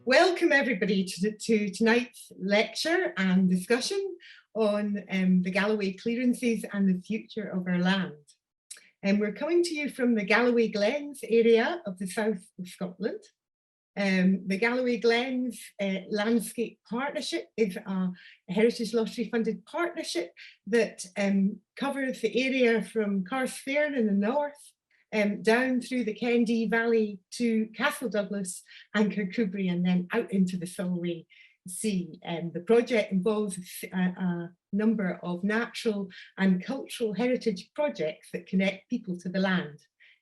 Welcome everybody to tonight's lecture and discussion on the Galloway Clearances and the future of our land. And we're coming to you from the Galloway Glens area of the south of Scotland. The Galloway Glens Landscape Partnership is a Heritage Lottery funded partnership that covers the area from Carstairs in the north down through the Kendee Valley to Castle Douglas and Kirkcudbright, and then out into the Solway Sea. The project involves a number of natural and cultural heritage projects that connect people to the land,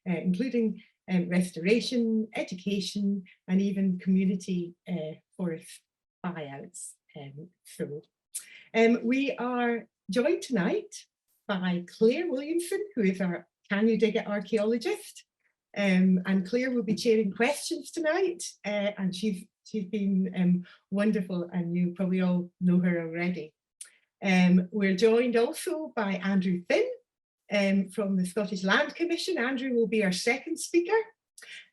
including restoration, education, and even community forest buyouts. We are joined tonight by Claire Williamson, who is our Can You Dig It archaeologist, and Claire will be chairing questions tonight, and she's been wonderful, and you probably all know her already. We're joined also by Andrew Finn from the Scottish Land Commission. Andrew will be our second speaker.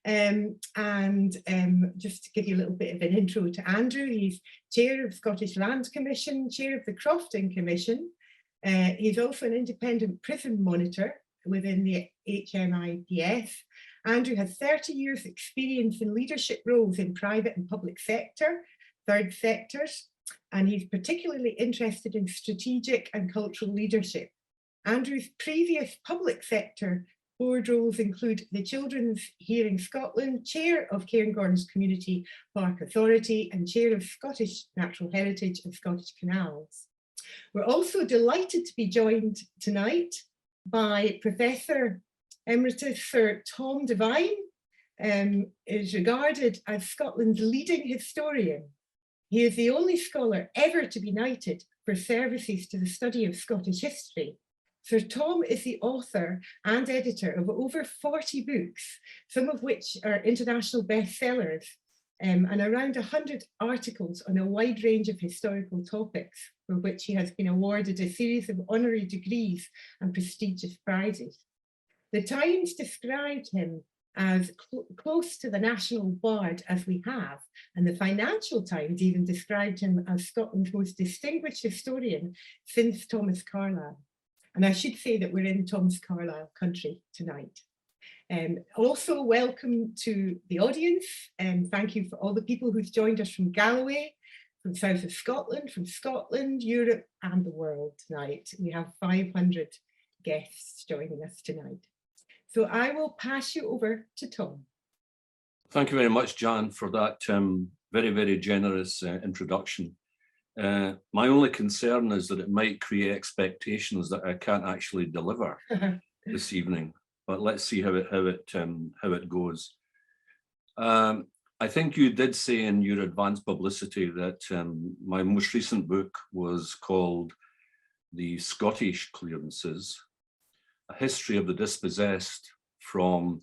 Just to give you a little bit of an intro to Andrew, he's chair of Scottish Land Commission, chair of the Crofting Commission. He's also an independent prison monitor within the HMIPS. Andrew has 30 years experience in leadership roles in private and public sector, third sectors, and he's particularly interested in strategic and cultural leadership. Andrew's previous public sector board roles include the Children's Hearing Scotland, chair of Cairngorms Community Park Authority, and chair of Scottish Natural Heritage and Scottish Canals. We're also delighted to be joined tonight by Professor Emeritus Sir Tom Devine, is regarded as Scotland's leading historian. He is the only scholar ever to be knighted for services to the study of Scottish history. Sir Tom is the author and editor of over 40 books, some of which are international bestsellers, and around 100 articles on a wide range of historical topics, for which he has been awarded a series of honorary degrees and prestigious prizes. The Times described him as close to the national bard as we have, and the Financial Times even described him as Scotland's most distinguished historian since Thomas Carlyle. And I should say that we're in Thomas Carlyle country tonight. Also welcome to the audience, and thank you for all the people who've joined us from Galloway, from south of Scotland, from Scotland, Europe and the world tonight. We have 500 guests joining us tonight. So I will pass you over to Tom. Thank you very much, Jan, for that very, very generous introduction. My only concern is that it might create expectations that I can't actually deliver this evening. But let's see how it goes. I think you did say in your advance publicity that my most recent book was called The Scottish Clearances, a history of the dispossessed from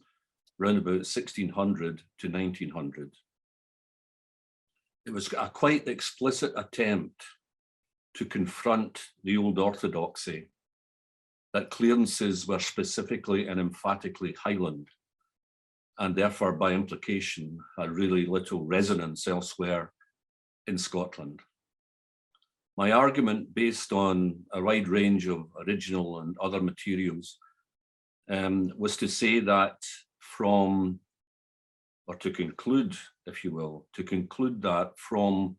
round about 1600 to 1900. It was a quite explicit attempt to confront the old orthodoxy that clearances were specifically and emphatically Highland, and therefore by implication had really little resonance elsewhere in Scotland. My argument, based on a wide range of original and other materials, was to say that to conclude, if you will, that from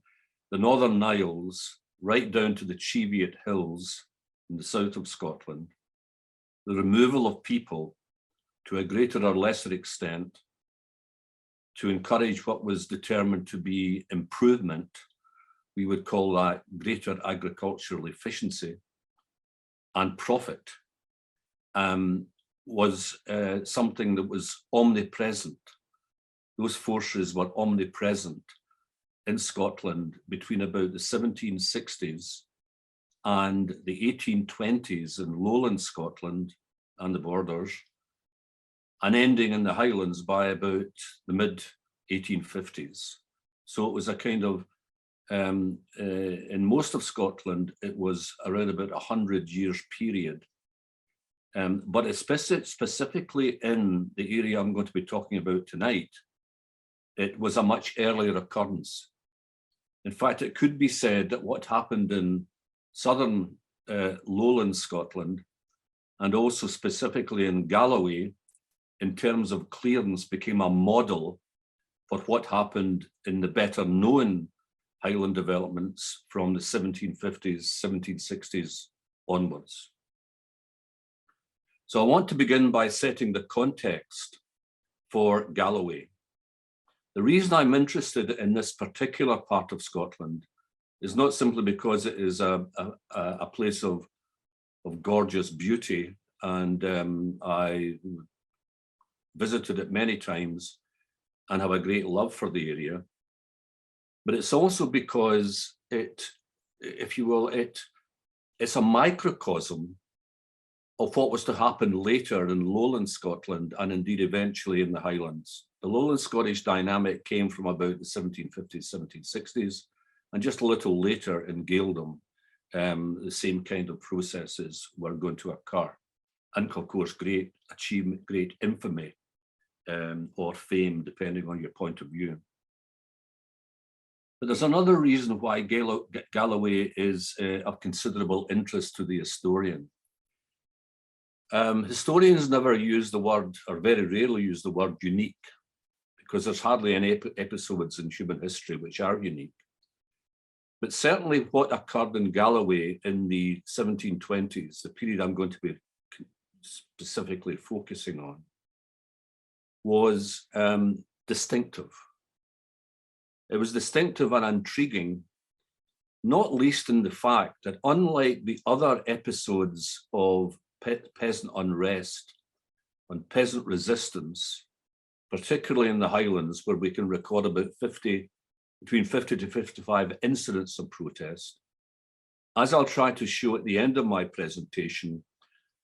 the Northern Niles right down to the Cheviot Hills in the south of Scotland, the removal of people to a greater or lesser extent to encourage what was determined to be improvement, we would call that greater agricultural efficiency and profit, was something that was omnipresent. Those forces were omnipresent in Scotland between about the 1760s and the 1820s in lowland Scotland and the borders, and ending in the Highlands by about the mid 1850s. So it was a kind of in most of Scotland, it was around about 100 years period. But specifically in the area I'm going to be talking about tonight, it was a much earlier occurrence. In fact, it could be said that what happened in southern lowland Scotland, and also specifically in Galloway, in terms of clearance, became a model for what happened in the better known Highland developments from the 1750s, 1760s onwards. So I want to begin by setting the context for Galloway. The reason I'm interested in this particular part of Scotland is not simply because it is a place of gorgeous beauty, and I visited it many times and have a great love for the area, but it's also because it, if you will, it's a microcosm of what was to happen later in lowland Scotland and indeed eventually in the Highlands. The lowland Scottish dynamic came from about the 1750s, 1760s, and just a little later in Gaeldom, the same kind of processes were going to occur. And of course, great achievement, great infamy, or fame, depending on your point of view. But there's another reason why Galloway is of considerable interest to the historian. Historians never use the word, or very rarely use the word unique, because there's hardly any episodes in human history which are unique. But certainly what occurred in Galloway in the 1720s, the period I'm going to be specifically focusing on, was distinctive. It was distinctive and intriguing, not least in the fact that unlike the other episodes of peasant unrest and peasant resistance, particularly in the Highlands, where we can record about between 50 to 55 incidents of protest, as I'll try to show at the end of my presentation,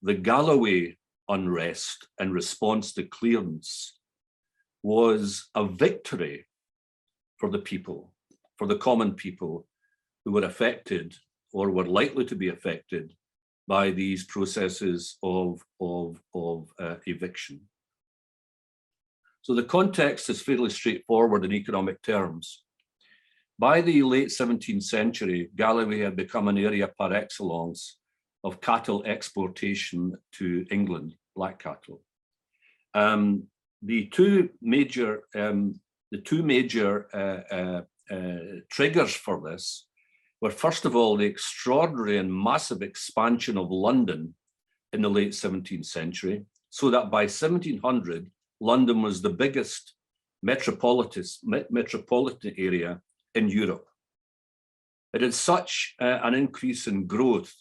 the Galloway unrest in response to clearance was a victory for the people, for the common people who were affected or were likely to be affected by these processes of eviction. So the context is fairly straightforward in economic terms. By the late 17th century, Galloway had become an area par excellence of cattle exportation to England, black cattle. The two major triggers for this were, first of all, the extraordinary and massive expansion of London in the late 17th century, so that by 1700, London was the biggest metropolitan area in Europe. It had such an increase in growth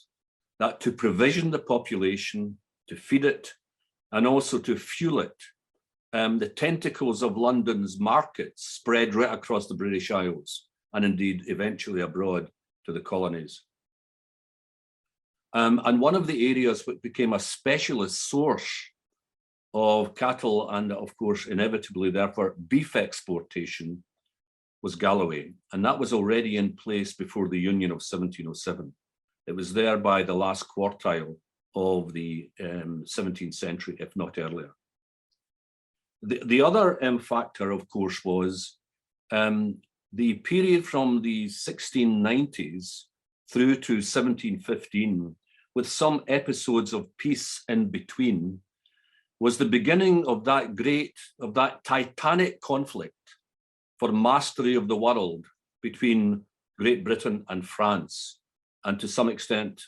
that to provision the population, to feed it, and also to fuel it, the tentacles of London's markets spread right across the British Isles, and indeed eventually abroad to the colonies. And one of the areas which became a specialist source of cattle and, of course, inevitably, therefore, beef exportation was Galloway. And that was already in place before the Union of 1707. It was there by the last quartile of the 17th century, if not earlier. The other factor, of course, was the period from the 1690s through to 1715, with some episodes of peace in between, was the beginning of that titanic conflict for mastery of the world between Great Britain and France, and to some extent,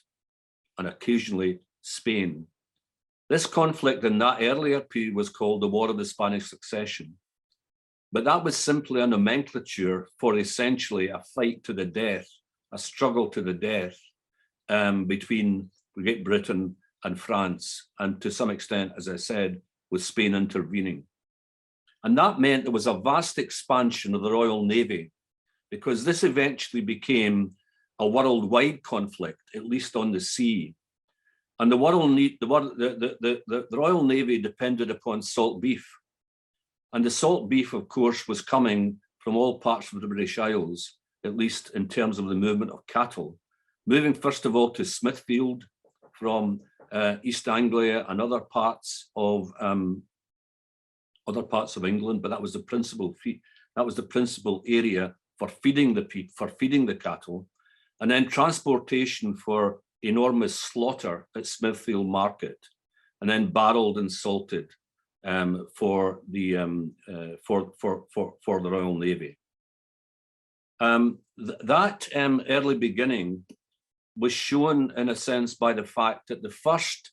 and occasionally, Spain. This conflict in that earlier period was called the War of the Spanish Succession, but that was simply a nomenclature for essentially a fight to the death, a struggle to the death between Great Britain and France, and to some extent, as I said, with Spain intervening. And that meant there was a vast expansion of the Royal Navy, because this eventually became a worldwide conflict, at least on the sea. And the Royal Navy depended upon salt beef. And the salt beef, of course, was coming from all parts of the British Isles, at least in terms of the movement of cattle, moving first of all to Smithfield from East Anglia and other parts of England, but that was the principal area for feeding the cattle, and then transportation for enormous slaughter at Smithfield Market, and then barreled and salted for the Royal Navy. That early beginning was shown in a sense by the fact that the first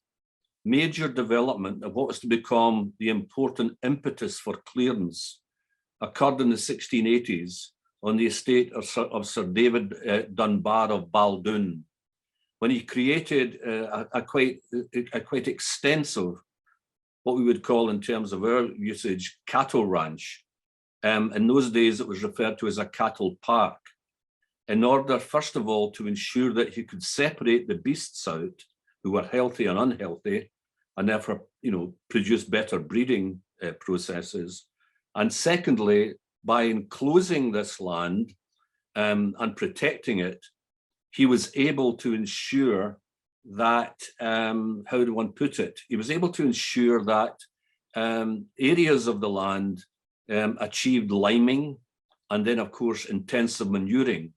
major development of what was to become the important impetus for clearance occurred in the 1680s on the estate of Sir David Dunbar of Baldoon, when he created a quite extensive, what we would call in terms of our usage, cattle ranch. In those days, it was referred to as a cattle park, in order, first of all, to ensure that he could separate the beasts out who were healthy and unhealthy, and therefore, produce better breeding processes. And secondly, by enclosing this land and protecting it, he was able to ensure that, how do one put it? He was able to ensure that areas of the land achieved liming, and then, of course, intensive manuring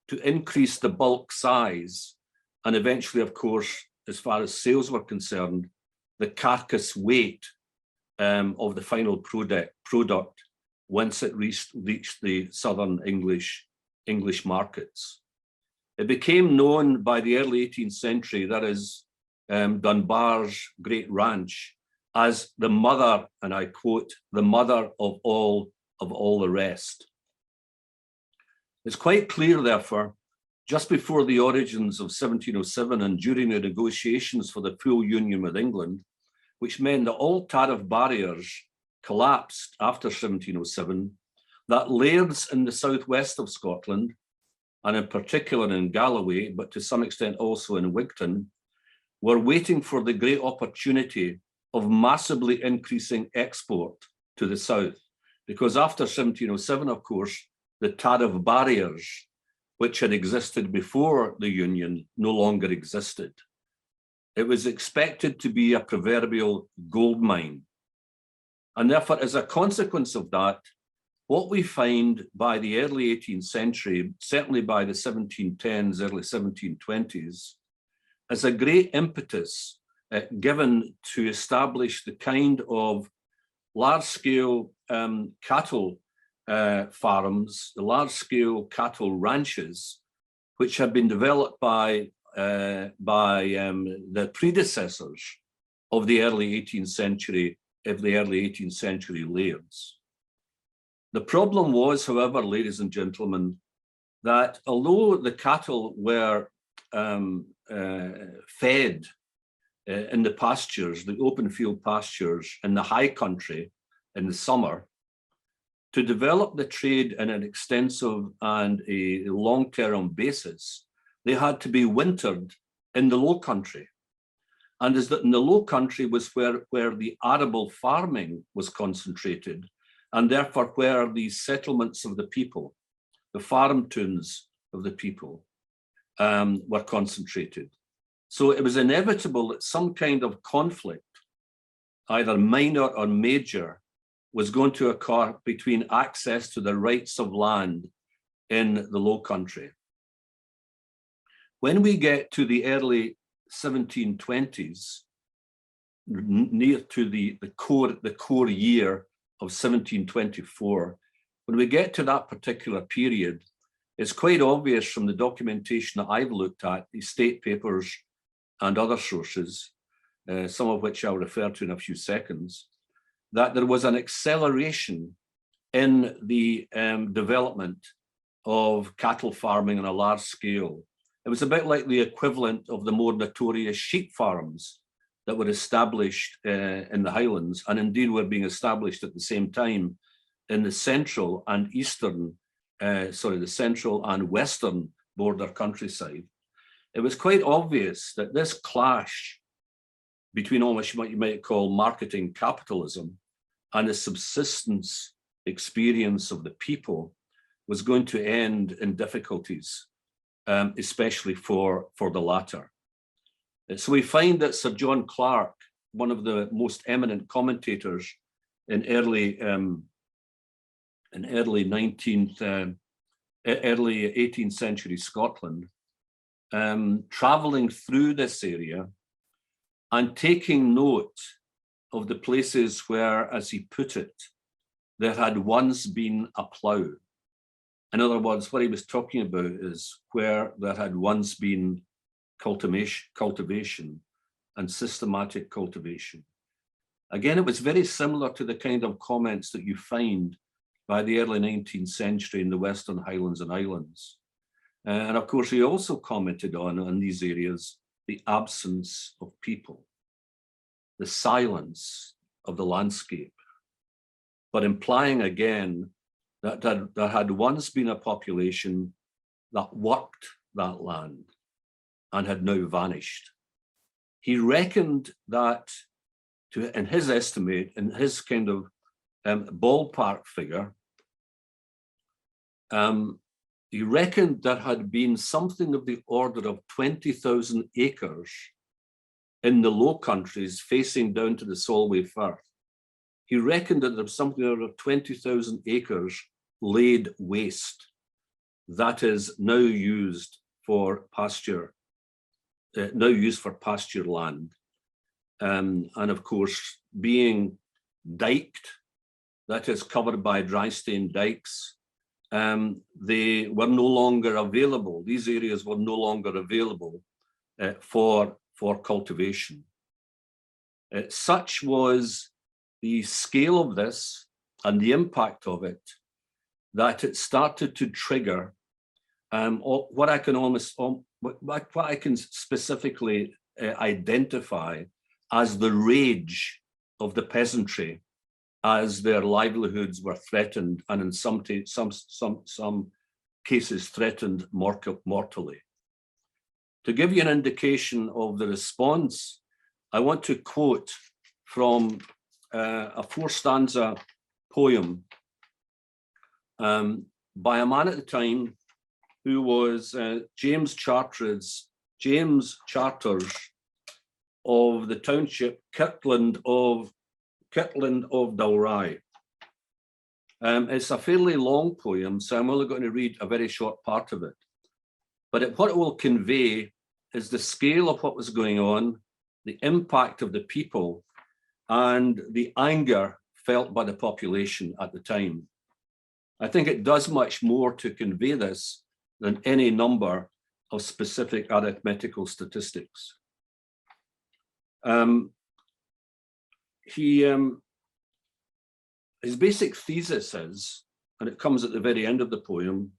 to increase the bulk size, and eventually, of course, as far as sales were concerned, the carcass weight of the final product once it reached the southern English markets. It became known by the early 18th century, that is Dunbar's great ranch, as the mother, and I quote, the mother of all the rest. It's quite clear, therefore, just before the origins of 1707 and during the negotiations for the full union with England, which meant that all tariff barriers collapsed after 1707, that lairds in the southwest of Scotland, and in particular in Galloway, but to some extent also in Wigton, were waiting for the great opportunity of massively increasing export to the south. Because after 1707, of course, the tariff barriers, which had existed before the Union, no longer existed. It was expected to be a proverbial gold mine. And therefore, as a consequence of that, what we find by the early 18th century, certainly by the 1710s, early 1720s, is a great impetus given to establish the kind of large-scale cattle farms, the large-scale cattle ranches, which have been developed by the predecessors of the early 18th century, lairds. The problem was, however, ladies and gentlemen, that although the cattle were fed in the pastures, the open field pastures in the high country in the summer, to develop the in an extensive and a long-term basis, they had to be wintered in the low country. And as that in the low country was where the arable farming was concentrated, and therefore where the settlements of the people, the farm towns of the people were concentrated. So it was inevitable that some kind of conflict, either minor or major, was going to occur between access to the rights of land in the Low Country. When we get to the early 1720s, near to the core year of 1724, when we get to that particular period, it's quite obvious from the documentation that I've looked at, the state papers and other sources, some of which I'll refer to in a few seconds, that there was an acceleration in the development of cattle farming on a large scale. It was a bit like the equivalent of the more notorious sheep farms that were established in the Highlands, and indeed were being established at the same time in the central and the central and western border countryside. It was quite obvious that this clash between almost what you might call marketing capitalism and the subsistence experience of the people was going to end in difficulties, especially for the latter. So we find that Sir John Clarke, one of the most eminent commentators in early 18th century Scotland, traveling through this area and taking note of the places where, as he put it, there had once been a plough. In other words, what he was talking about is where there had once been cultivation and systematic cultivation. Again, it was very similar to the kind of comments that you find by the early 19th century in the Western Highlands and Islands. And of course, he also commented on, in these areas, the absence of people, the silence of the landscape, but implying again that there had once been a population that worked that land and had now vanished. He reckoned that, in his estimate, in his kind of ballpark figure, he reckoned there had been something of the order of 20,000 acres in the Low Countries facing down to the Solway Firth. He reckoned that there was something of 20,000 acres laid waste, that is now used for pasture, land. And of course, being diked, that is covered by dry stone dikes, they were no longer available. These areas were no longer available for cultivation. Such was the scale of this and the impact of it, that it started to trigger what I can specifically identify as the rage of the peasantry as their livelihoods were threatened, and in some cases threatened mortally. To give you an indication of the response, I want to quote from a 4-stanza poem by a man at the time who was James Charters of the township Kirtland of Dalry. It's a fairly long poem, so I'm only going to read a very short part of it. But what it will convey is the scale of what was going on, the impact of the people, and the anger felt by the population at the time. I think it does much more to convey this than any number of specific arithmetical statistics. His basic thesis is, and it comes at the very end of the poem,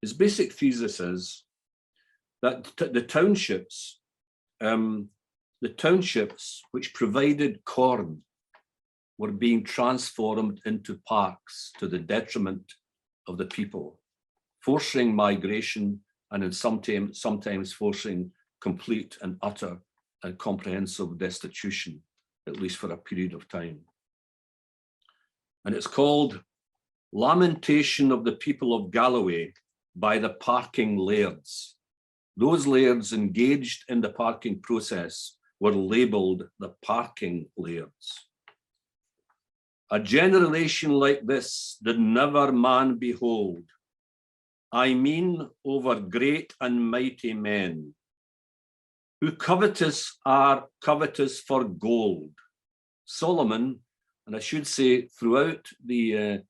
his basic thesis is that the townships which provided corn were being transformed into parks to the detriment of the people, forcing migration and sometimes forcing complete and utter and comprehensive destitution, at least for a period of time. And it's called Lamentation of the People of Galloway by the Parking Lairds. Those lairds engaged in the parking process were labelled the Parking Lairds. A generation like this did never man behold. I mean over great and mighty men, who covetous are covetous for gold. Solomon, and I should say throughout the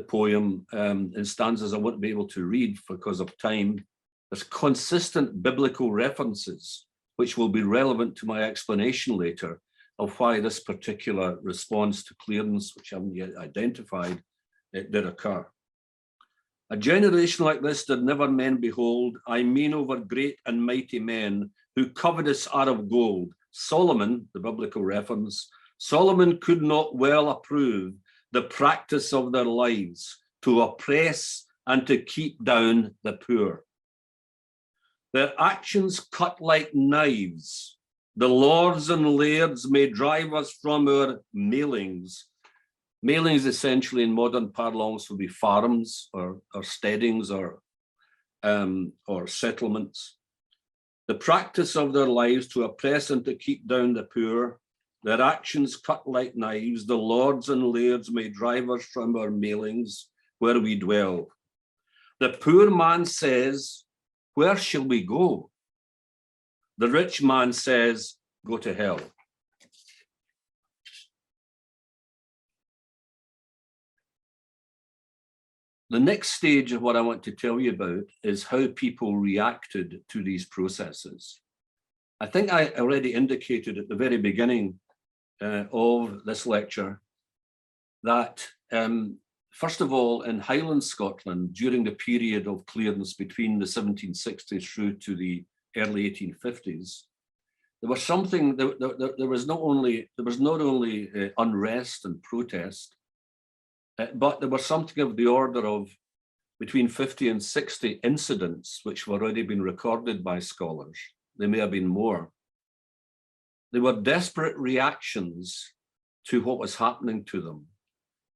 poem, in stanzas I won't be able to read because of time, there's consistent biblical references which will be relevant to my explanation later of why this particular response to clearance, which I haven't yet identified, did occur. A generation like this did never men behold. I mean over great and mighty men, who covetous are of gold. Solomon, the biblical reference, Solomon could not well approve the practice of their lives to oppress and to keep down the poor. Their actions cut like knives. The lords and lairds may drive us from our mailings, Mailings essentially in modern parlance would be farms or steadings or settlements. The practice of their lives to oppress and to keep down the poor, their actions cut like knives, the lords and lairds may drive us from our mailings where we dwell. The poor man says, where shall we go? The rich man says, go to hell. The next stage of what I want to tell you about is how people reacted to these processes. I think I already indicated at the very beginning of this lecture that, first of all, in Highland Scotland, during the period of clearance between the 1760s through to the early 1850s, there was not only unrest and protest, but there was something of the order of between 50 and 60 incidents which have already been recorded by scholars. There may have been more. They were desperate reactions to what was happening to them.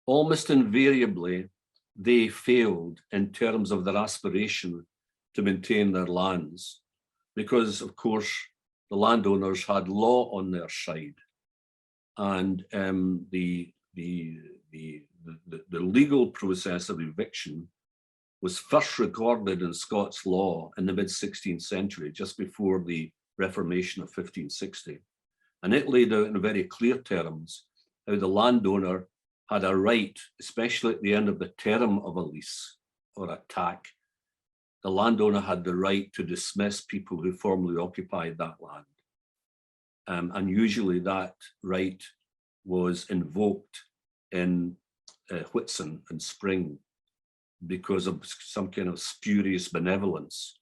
Almost invariably, they failed in terms of their aspiration to maintain their lands, because of course, the landowners had law on their side, and the legal process of eviction was first recorded in Scots law in the mid-16th century, just before the Reformation of 1560. And it laid out in very clear terms how the landowner had a right, especially at the end of the term of a lease or a tack, the landowner had the right to dismiss people who formerly occupied that land. And usually that right was invoked in Whitsun and spring because of some kind of spurious benevolence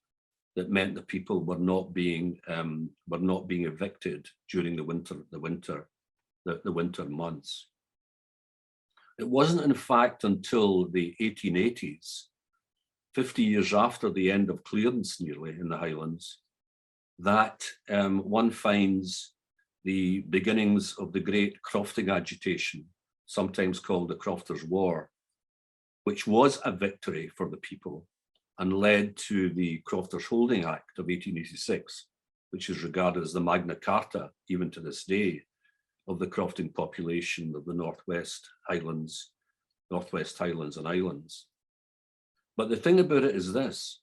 that meant that people were not being evicted during the winter months. It wasn't, in fact, until the 1880s, 50 years after the end of clearance nearly in the Highlands, that one finds the beginnings of the great crofting agitation, sometimes called the Crofters' War, which was a victory for the people and led to the Crofters Holding Act of 1886, which is regarded as the Magna Carta, even to this day, of the crofting population of the Northwest Highlands and Islands. But the thing about it is this: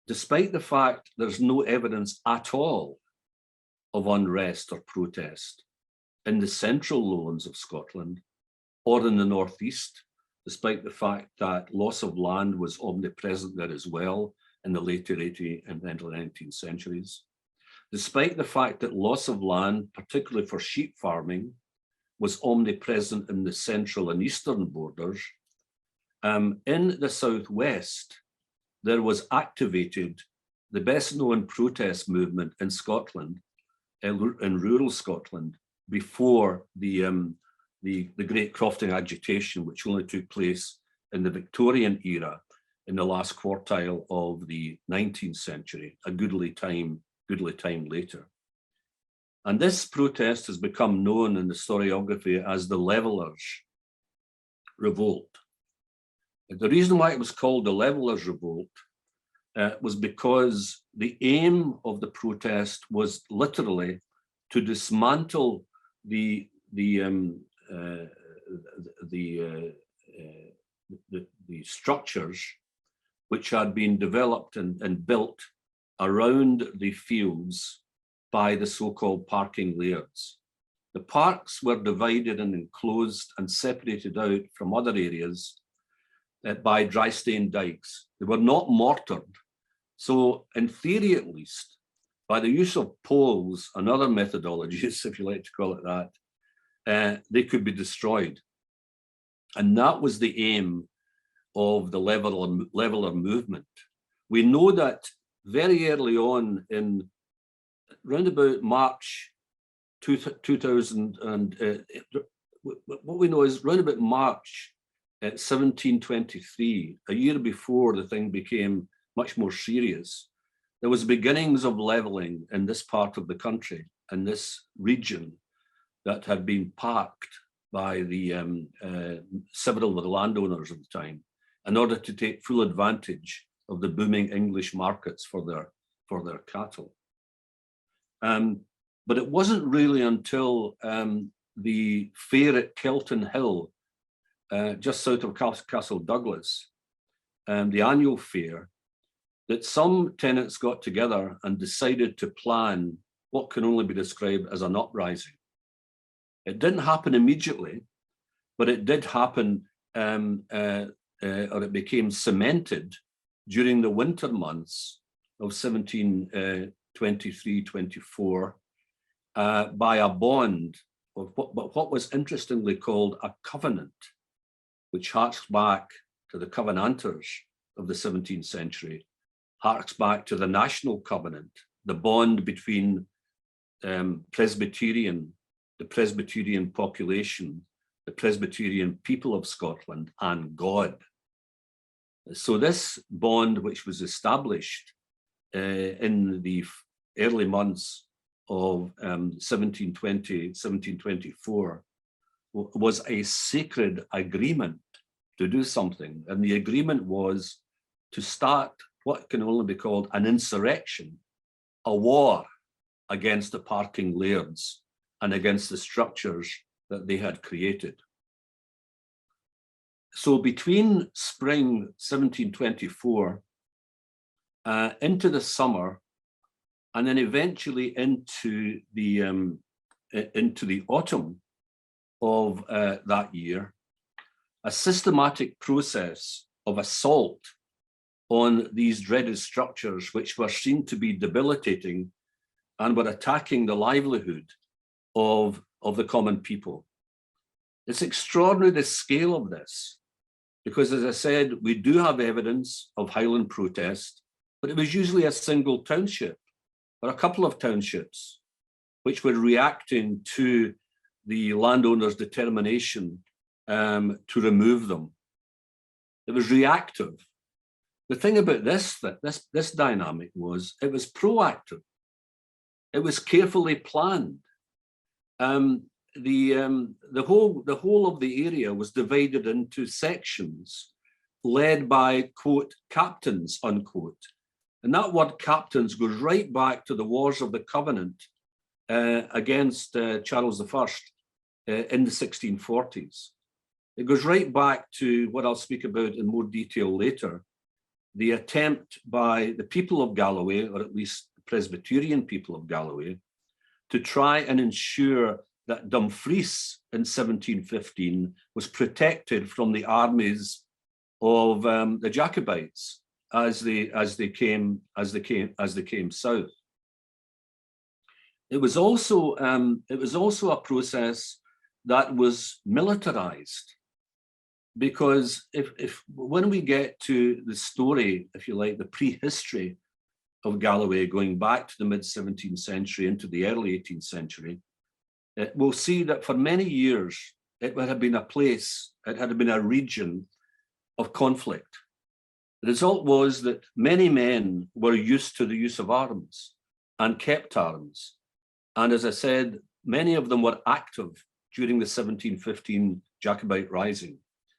despite the fact there's no evidence at all of unrest or protest in the central lowlands of Scotland or in the northeast, despite the fact that loss of land was omnipresent there as well in the later 18th and early 19th centuries, despite the fact that loss of land, particularly for sheep farming, was omnipresent in the central and eastern borders, in the southwest, there was activated the best known protest movement in Scotland, in rural Scotland, before the great crofting agitation, which only took place in the Victorian era, in the last quartile of the 19th century, a goodly time later. And this protest has become known in the historiography as the Levellers' Revolt. The reason why it was called the Levellers' Revolt was because the aim of the protest was literally to dismantle the structures which had been developed and built around the fields by the so-called parking lairds. The parks were divided and enclosed and separated out from other areas by dry stone dikes. They were not mortared. So in theory, at least, by the use of poles and other methodologies, if you like to call it that, they could be destroyed. And that was the aim of the Leveller movement. We know that very early on, in round about March 2000, and what we know is round about March 1723, a year before the thing became much more serious, there was beginnings of levelling in this part of the country, in this region that had been parked several of the landowners at the time in order to take full advantage of the booming English markets for their cattle. But it wasn't really until the fair at Kelton Hill, just south of Castle Douglas, the annual fair, that some tenants got together and decided to plan what can only be described as an uprising. It didn't happen immediately, but it did happen, or it became cemented during the winter months of 1723-24 by a bond of what was interestingly called a covenant, which harks back to the Covenanters of the 17th century, harks back to the National Covenant, the bond between the Presbyterian population, the Presbyterian people of Scotland, and God. So this bond, which was established in the early months of 1720, 1724, was a sacred agreement to do something. And the agreement was to start what can only be called an insurrection, a war against the parking lairds and against the structures that they had created. So between spring 1724 into the summer, and then eventually into the autumn of that year, a systematic process of assault on these dreaded structures, which were seen to be debilitating and were attacking the livelihood of the common people. It's extraordinary the scale of this, because as I said, we do have evidence of Highland protest, but it was usually a single township or a couple of townships which were reacting to the landowners' determination to remove them. It was reactive. The thing about this dynamic was it was proactive. It was carefully planned. The whole of the area was divided into sections led by, quote, captains, unquote. And that word captains goes right back to the Wars of the Covenant against Charles I in the 1640s. It goes right back to what I'll speak about in more detail later, the attempt by the people of Galloway, or at least the Presbyterian people of Galloway, to try and ensure that Dumfries in 1715 was protected from the armies of the Jacobites as they came south. It was also a process that was militarized, because when we get to the story, if you like, the prehistory of Galloway going back to the mid-17th century into the early 18th century, we'll see that for many years it had been a place, it had been a region of conflict. The result was that many men were used to the use of arms and kept arms. And as I said, many of them were active during the 1715 Jacobite Rising.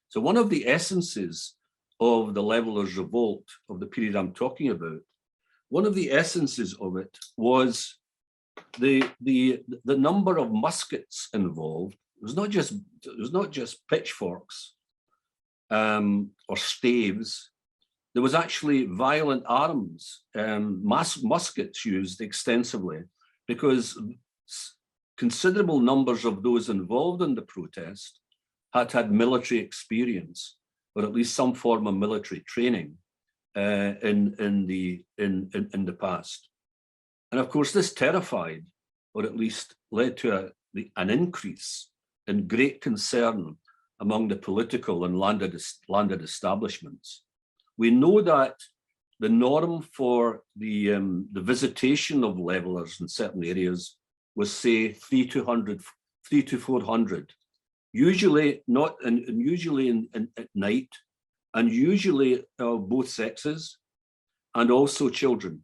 So one of the essences of the Levellers' Revolt of the period I'm talking about, one of the essences of it was the number of muskets involved. It was not just pitchforks or staves. There was actually violent arms, muskets used extensively, because considerable numbers of those involved in the protest had military experience, or at least some form of military training in the past. And of course, this terrified, or at least led to an increase in great concern among the political and landed establishments. We know that the norm for the visitation of levellers in certain areas was, say, 300 to 400, usually at night, and usually both sexes, and also children.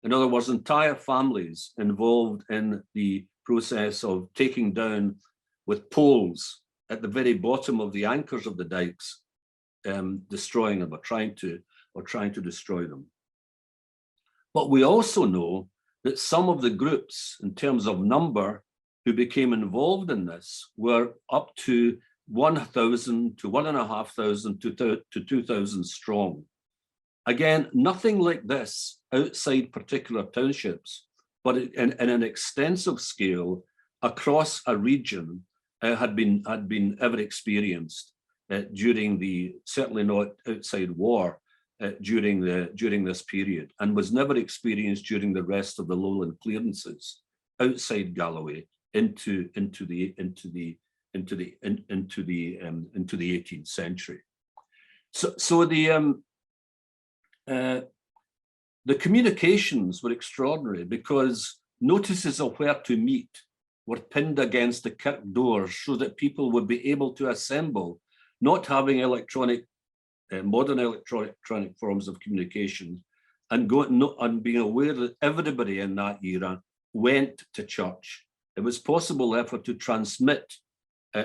In other words, entire families involved in the process of taking down with poles at the very bottom of the anchors of the dikes, destroying them or trying to destroy them. But we also know that some of the groups, in terms of number, who became involved in this were up to 1,000 to 1,500 to 2,000 strong. Again, nothing like this outside particular townships, but in an extensive scale across a region had been ever experienced during the, certainly not outside war, during this period, and was never experienced during the rest of the lowland clearances outside Galloway into the 18th century. So the communications were extraordinary because notices of where to meet were pinned against the kirk doors so that people would be able to assemble, not having modern electronic forms of communication, and being aware that everybody in that era went to church. It was possible, therefore, to transmit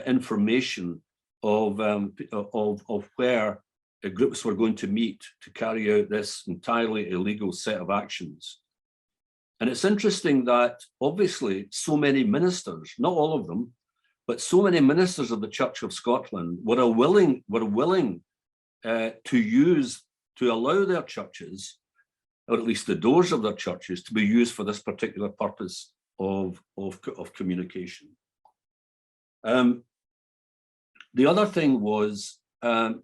information of where groups were going to meet to carry out this entirely illegal set of actions. And it's interesting that obviously so many ministers, not all of them, but so many ministers of the Church of Scotland were willing to allow their churches, or at least the doors of their churches, to be used for this particular purpose of communication. The other thing was a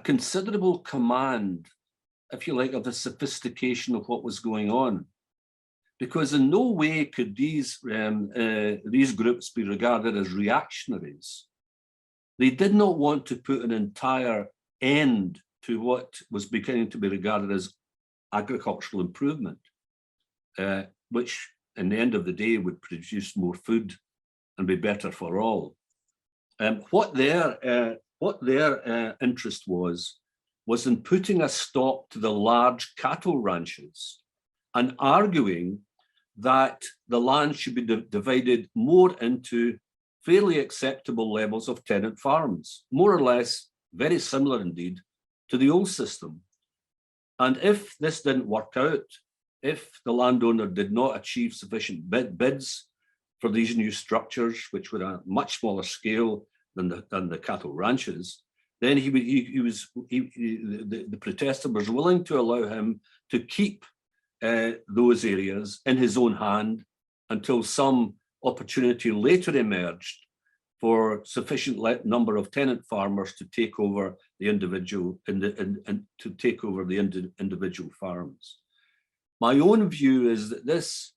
considerable command, if you like, of the sophistication of what was going on, because in no way could these groups be regarded as reactionaries. They did not want to put an entire end to what was beginning to be regarded as agricultural improvement, which in the end of the day would produce more food and be better for all. What their interest was in putting a stop to the large cattle ranches and arguing that the land should be divided more into fairly acceptable levels of tenant farms, more or less very similar indeed to the old system. And if this didn't work out, if the landowner did not achieve sufficient bids for these new structures, which were a much smaller scale than the cattle ranches, then the protester was willing to allow him to keep those areas in his own hand until some opportunity later emerged for sufficient number of tenant farmers to take over the individual individual farms. My own view is that this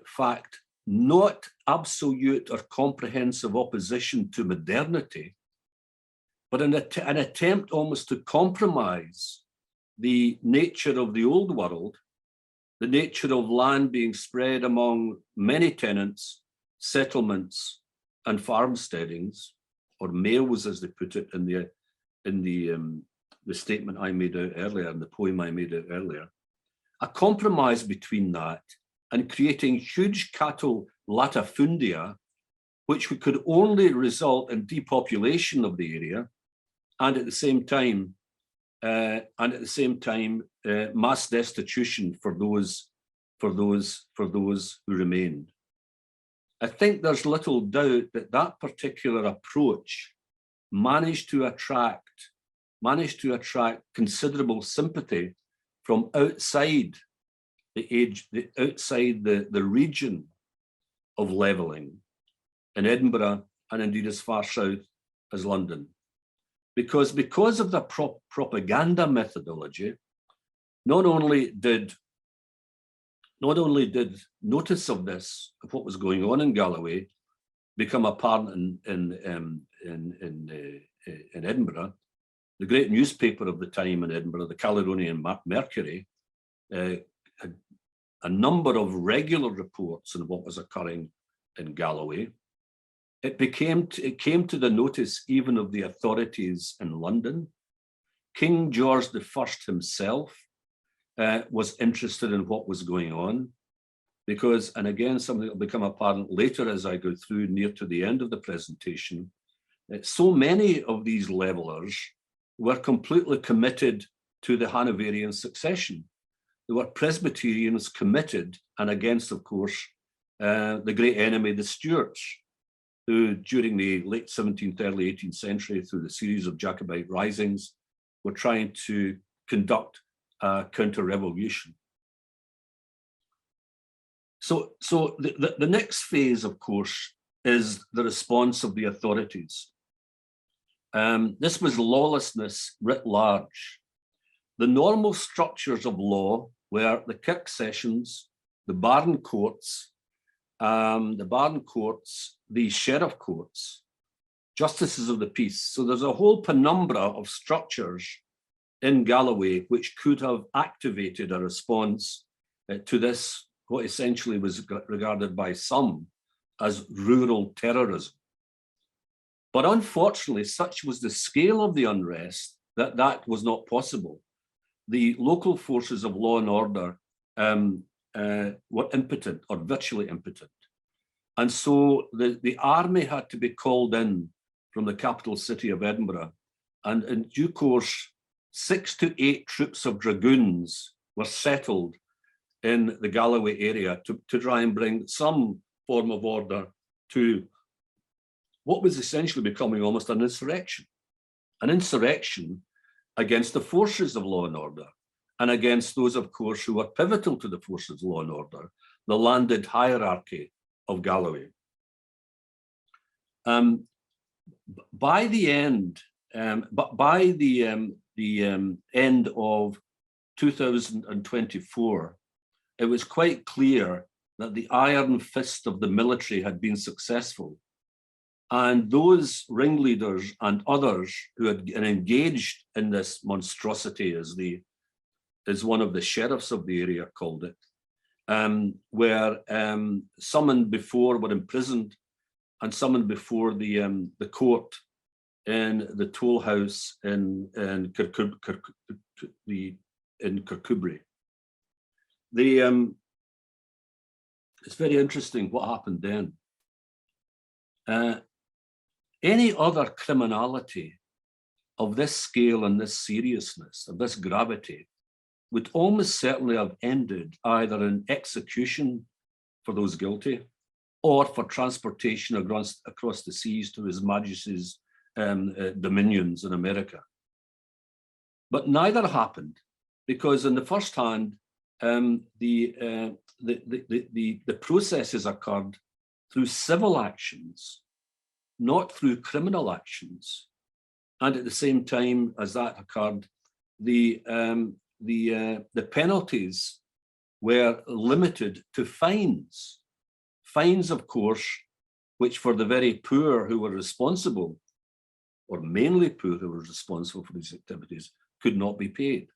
fact, not absolute or comprehensive opposition to modernity, but an attempt almost to compromise the nature of the old world, the nature of land being spread among many tenants, settlements, and farmsteadings, or males, as they put it in the statement I made out earlier, in the poem I made out earlier. A compromise between that and creating huge cattle latifundia, which could only result in depopulation of the area, and at the same time, mass destitution for those who remained. I think there's little doubt that that particular approach managed to attract considerable sympathy from outside the region of levelling in Edinburgh and indeed as far south as London. Because of the propaganda methodology, not only did notice of this, of what was going on in Galloway, become apparent in Edinburgh, the great newspaper of the time in Edinburgh, the Caledonian Mercury, had a number of regular reports on what was occurring in Galloway. It came to the notice even of the authorities in London. King George I himself was interested in what was going on, because, and again, something that will become apparent later as I go through near to the end of the presentation, So many of these levelers were completely committed to the Hanoverian succession. They were Presbyterians committed and against, of course, the great enemy, the Stuarts, who during the late 17th, early 18th century, through the series of Jacobite risings, were trying to conduct a counter-revolution. So the next phase, of course, is the response of the authorities. This was lawlessness writ large. The normal structures of law were the kirk sessions, the baron courts, the sheriff courts, justices of the peace. So there's a whole penumbra of structures in Galloway which could have activated a response to this, what essentially was regarded by some as rural terrorism. But unfortunately, such was the scale of the unrest that that was not possible. The local forces of law and order were impotent or virtually impotent. And so the army had to be called in from the capital city of Edinburgh. And in due course, 6 to 8 troops of dragoons were settled in the Galloway area to try and bring some form of order to what was essentially becoming almost an insurrection against the forces of law and order, and against those, of course, who were pivotal to the forces of law and order, the landed hierarchy of Galloway. By the end, end of 2024, it was quite clear that the iron fist of the military had been successful. And those ringleaders and others who had engaged in this monstrosity, as one of the sheriffs of the area called it, were summoned before, were imprisoned, and summoned before the court in the toll house in Kirkcudbright. It's very interesting what happened then. Any other criminality of this scale and this seriousness, of this gravity, would almost certainly have ended either in execution for those guilty or for transportation across the seas to His Majesty's dominions in America. But neither happened, because in the first hand, the processes occurred through civil actions, not through criminal actions. And at the same time as that occurred, the penalties were limited to fines. Fines, of course, which for the very poor who were responsible, or mainly poor who were responsible for these activities, could not be paid.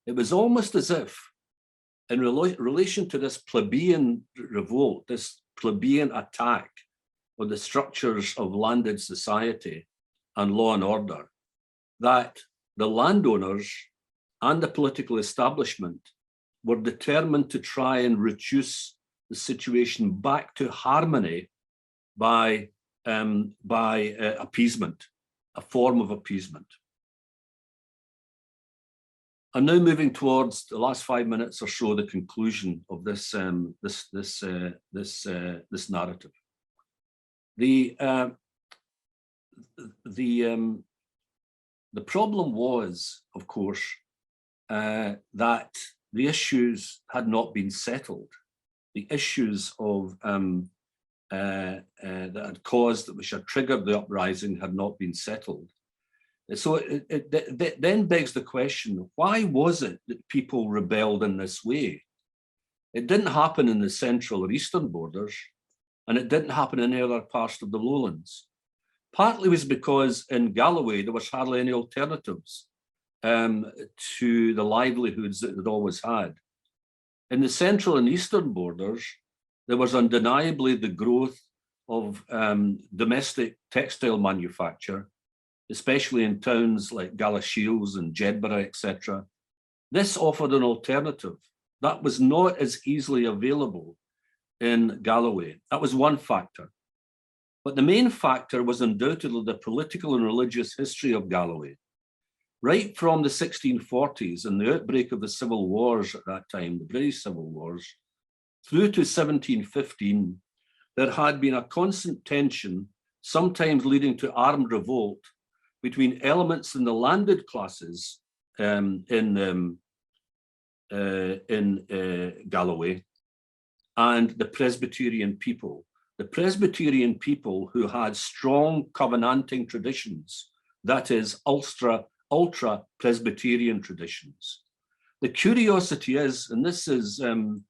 It was almost as if, in relation to this plebeian revolt, this plebeian attack on the structures of landed society and law and order, that the landowners and the political establishment were determined to try and reduce the situation back to harmony by appeasement, a form of appeasement. I'm now moving towards the last 5 minutes or so, the conclusion of this narrative. The problem was, of course, that the issues had not been settled. The issues of that had caused, which had triggered the uprising, had not been settled. So it then begs the question, why was it that people rebelled in this way? It didn't happen in the central or eastern borders, and it didn't happen in any other parts of the lowlands. Partly was because in Galloway, there was hardly any alternatives to the livelihoods that it always had. In the central and eastern borders, there was undeniably the growth of domestic textile manufacture, especially in towns like Galashiels and Jedburgh, etc. This offered an alternative that was not as easily available in Galloway. That was one factor. But the main factor was undoubtedly the political and religious history of Galloway. Right from the 1640s and the outbreak of the civil wars at that time, the British Civil Wars, through to 1715, there had been a constant tension, sometimes leading to armed revolt, between elements in the landed classes in Galloway and the Presbyterian people. The Presbyterian people who had strong covenanting traditions, that is, ultra Presbyterian traditions. The curiosity is, and this is the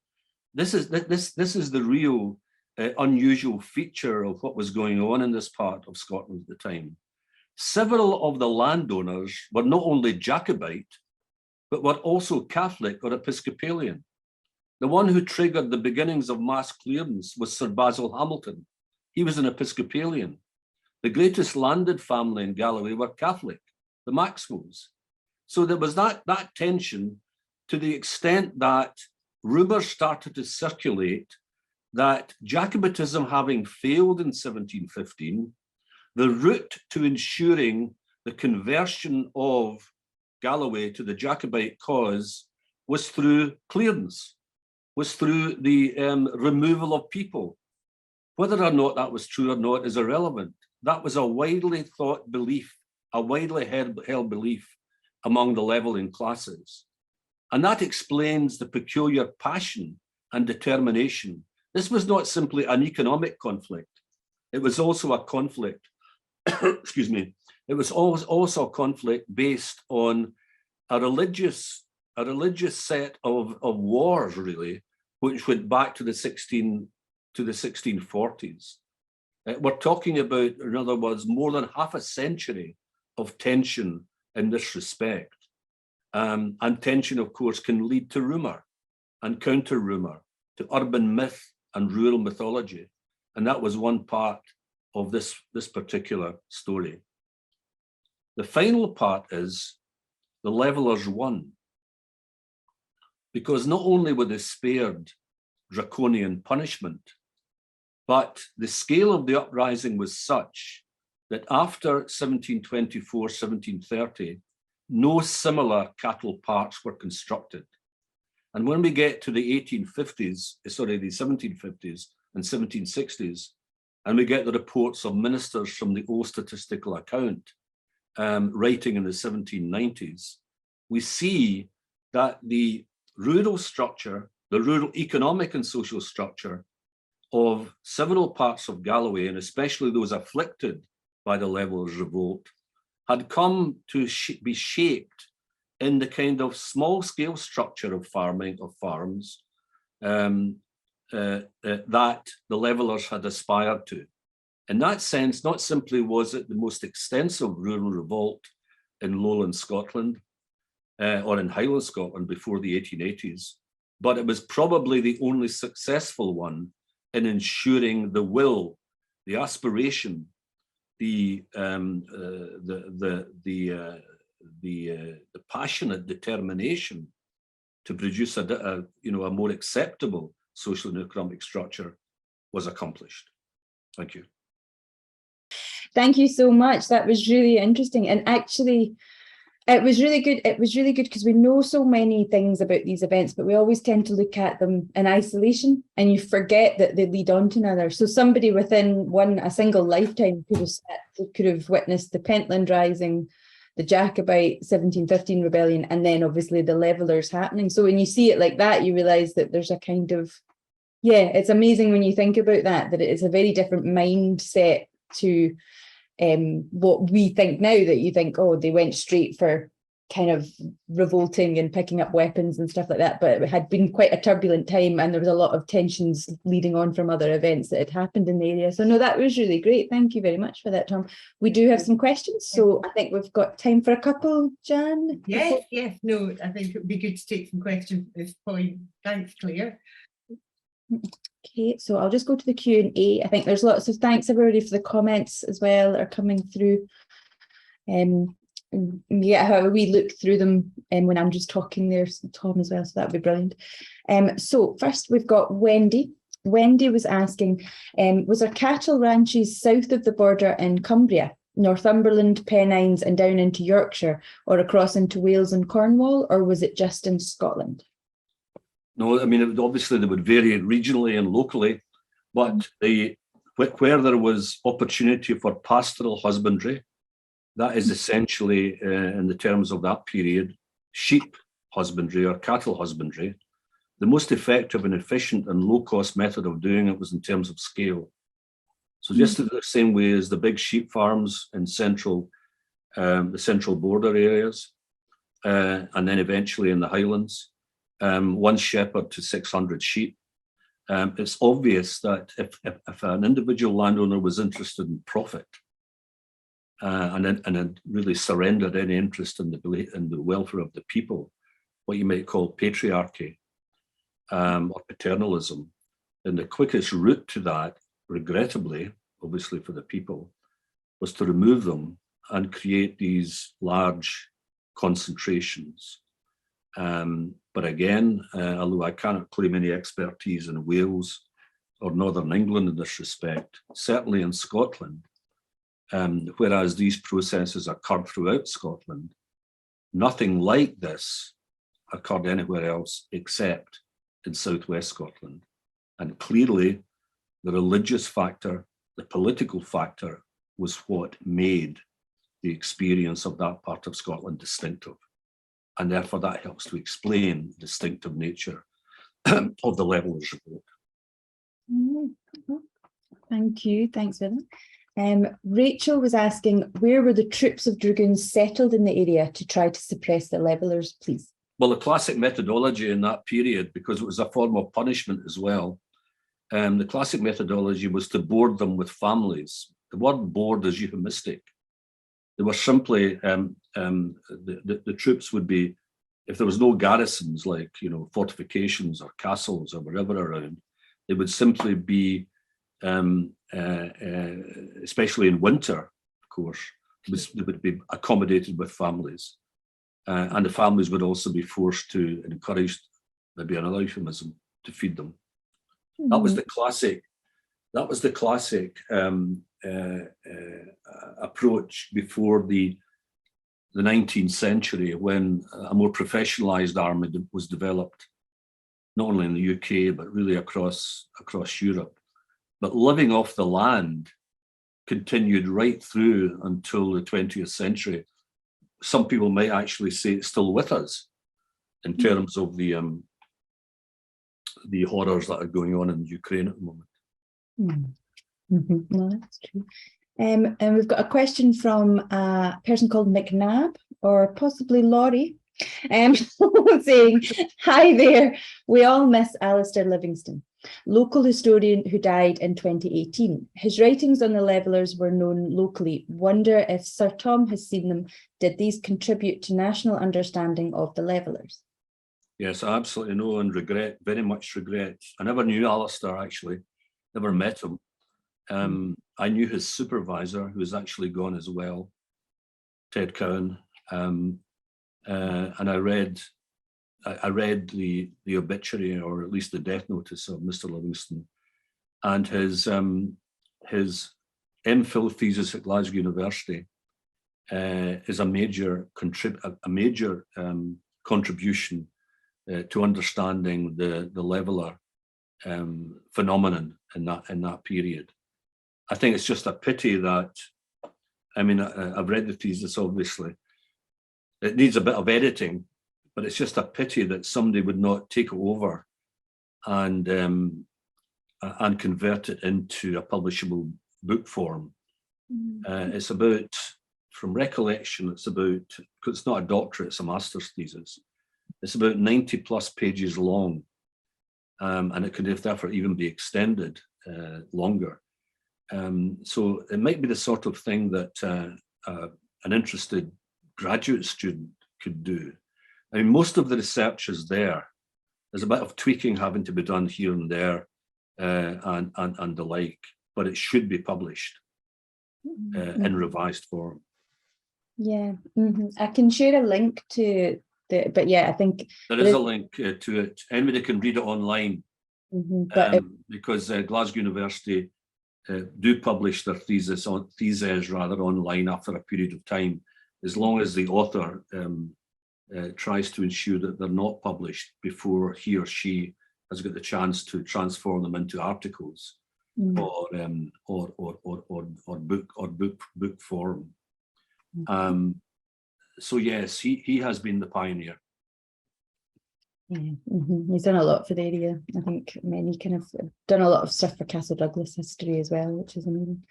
real unusual feature of what was going on in this part of Scotland at the time. Several of the landowners were not only Jacobite, but were also Catholic or Episcopalian. The one who triggered the beginnings of mass clearance was Sir Basil Hamilton. He was an Episcopalian. The greatest landed family in Galloway were Catholic, the Maxwells. So there was that tension, to the extent that rumours started to circulate that Jacobitism having failed in 1715, the route to ensuring the conversion of Galloway to the Jacobite cause was through clearance, was through the removal of people. Whether or not that was true or not is irrelevant. That was a widely thought belief, a widely held belief among the leveling classes. And that explains the peculiar passion and determination. This was not simply an economic conflict. It was also a conflict, excuse me, it was also a conflict based on a religious set of wars, really, which went back to the 1640s. We're talking about, in other words, more than half a century of tension in this respect. And tension, of course, can lead to rumour and counter-rumour, to urban myth and rural mythology. And that was one part of this particular story. The final part is the Levellers won, because not only were they spared draconian punishment, but the scale of the uprising was such that after 1724, 1730, no similar cattle parks were constructed. And when we get to the 1850s, sorry, the 1750s and 1760s, and we get the reports of ministers from the old statistical account writing in the 1790s, we see that the rural structure, the rural economic and social structure of several parts of Galloway, and especially those afflicted by the Levellers' revolt, had come to be shaped in the kind of small-scale structure of farming, of farms, that the Levellers had aspired to. In that sense, not simply was it the most extensive rural revolt in lowland Scotland, or in Highland Scotland before the 1880s, but it was probably the only successful one in ensuring the will, the aspiration, the passionate determination to produce a more acceptable social and economic structure was accomplished. Thank you. Thank you so much. That was really interesting. And actually, it was really good. It was really good because we know so many things about these events, but we always tend to look at them in isolation and you forget that they lead on to another. So somebody within a single lifetime could have witnessed the Pentland Rising, the Jacobite 1715 rebellion, and then obviously the Levellers happening. So when you see it like that, you realise that there's a kind of, yeah, it's amazing when you think about that it is a very different mindset to what we think now, that you think, oh, they went straight for kind of revolting and picking up weapons and stuff like that, but it had been quite a turbulent time and there was a lot of tensions leading on from other events that had happened in the area. So no, that was really great. Thank you very much for that, Tom. We do have some questions, so I think we've got time for a couple, Jan. Yes, no, I think it would be good to take some questions at this point. Thanks, Claire. Okay, so I'll just go to the Q&A. I think there's lots of thanks everybody for the comments as well that are coming through. Yeah, how we look through them when Andrew's talking, there's Tom as well, so that would be brilliant. So first we've got Wendy. Wendy was asking, was there cattle ranches south of the border in Cumbria, Northumberland, Pennines, and down into Yorkshire, or across into Wales and Cornwall, or was it just in Scotland? No, I mean, obviously they would vary regionally and locally, but where there was opportunity for pastoral husbandry, that is essentially, in the terms of that period, sheep husbandry or cattle husbandry. The most effective and efficient and low-cost method of doing it was in terms of scale. So just in the same way as the big sheep farms in the central border areas, and then eventually in the Highlands, 1 shepherd to 600 sheep. It's obvious that if an individual landowner was interested in profit and really surrendered any interest in the welfare of the people, what you might call patriarchy or paternalism, then the quickest route to that, regrettably, obviously for the people, was to remove them and create these large concentrations. But again, although I cannot claim any expertise in Wales or Northern England in this respect, certainly in Scotland, whereas these processes occurred throughout Scotland, nothing like this occurred anywhere else except in southwest Scotland. And clearly, the religious factor, the political factor, was what made the experience of that part of Scotland distinctive. And therefore that helps to explain the distinctive nature of the Levellers report. Thank you. Thanks, William. Rachel was asking, where were the troops of dragoons settled in the area to try to suppress the Levellers, please? Well, the classic methodology in that period, because it was a form of punishment as well, the classic methodology was to board them with families. The word board is euphemistic. They were simply, the troops would be, if there was no garrisons like, fortifications or castles or whatever around, they would simply be, especially in winter, of course, they would be accommodated with families. And the families would also be forced to, encouraged, maybe another euphemism, to feed them. Mm-hmm. That was the classic approach before the 19th century, when a more professionalized army was developed, not only in the UK, but really across Europe. But living off the land continued right through until the 20th century. Some people might actually say it's still with us in terms of the horrors that are going on in Ukraine at the moment. Mm-hmm. No, that's true. And we've got a question from a person called McNabb, or possibly Laurie, saying, hi there, we all miss Alistair Livingston, local historian who died in 2018. His writings on the Levellers were known locally. Wonder if Sir Tom has seen them. Did these contribute to national understanding of the Levellers? Yes, I absolutely know, and regret, very much regret. I never knew Alistair, actually, never met him. I knew his supervisor, who is actually gone as well, Ted Cowan, and I read the obituary, or at least the death notice of Mr. Livingston, and his MPhil thesis at Glasgow University is a major contribution to understanding the Leveller phenomenon in that period. I think it's just a pity that, I mean, I've read the thesis, obviously. It needs a bit of editing, but it's just a pity that somebody would not take it over and convert it into a publishable book form. It's about, from recollection, it's about, because it's not a doctorate, it's a master's thesis. It's about 90 plus pages long, and it could therefore even be extended longer. So it might be the sort of thing that an interested graduate student could do. I mean, most of the research is there. There's a bit of tweaking having to be done here and there and the like, but it should be published in revised form. Yeah, I can share a link to but yeah, I think there is a link to it. Anybody can read it online. But because Glasgow University do publish their theses online after a period of time, as long as the author tries to ensure that they're not published before he or she has got the chance to transform them into articles or book form. So yes, he has been the pioneer. Yeah, he's done a lot for the area. I think many kind of done a lot of stuff for Castle Douglas history as well, which is amazing.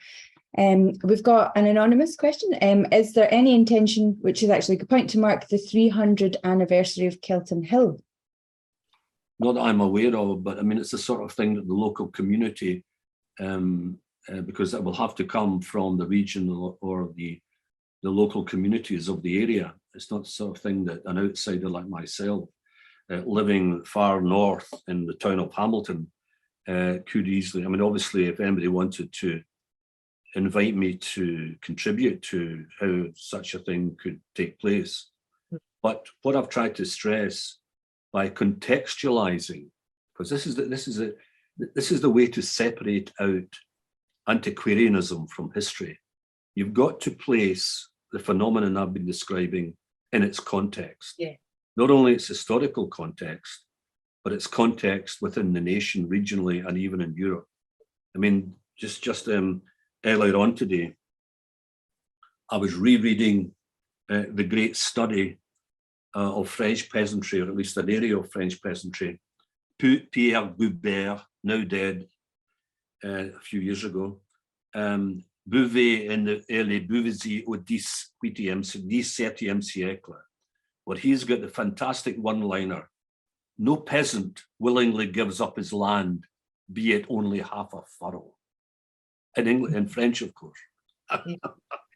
We've got an anonymous question. Is there any intention, which is actually a good point, to mark the 300th anniversary of Kelton Hill? Not that I'm aware of, but I mean, it's the sort of thing that the local community, because it will have to come from the region or the local communities of the area. It's not the sort of thing that an outsider like myself, living far north in the town of Hamilton, could easily. I mean, obviously, if anybody wanted to invite me to contribute to how such a thing could take place. But what I've tried to stress by contextualizing, because this is the way to separate out antiquarianism from history. You've got to place the phenomenon I've been describing in its context. Yeah. Not only its historical context, but its context within the nation, regionally, and even in Europe. I mean, just earlier on today, I was rereading the great study of French peasantry, or at least an area of French peasantry, Pierre Goubert, now dead a few years ago, Beauvais et les Beauvaisiers au XVIIe siècle, where he's got the fantastic one-liner, no peasant willingly gives up his land, be it only half a furrow. In English, in French, of course.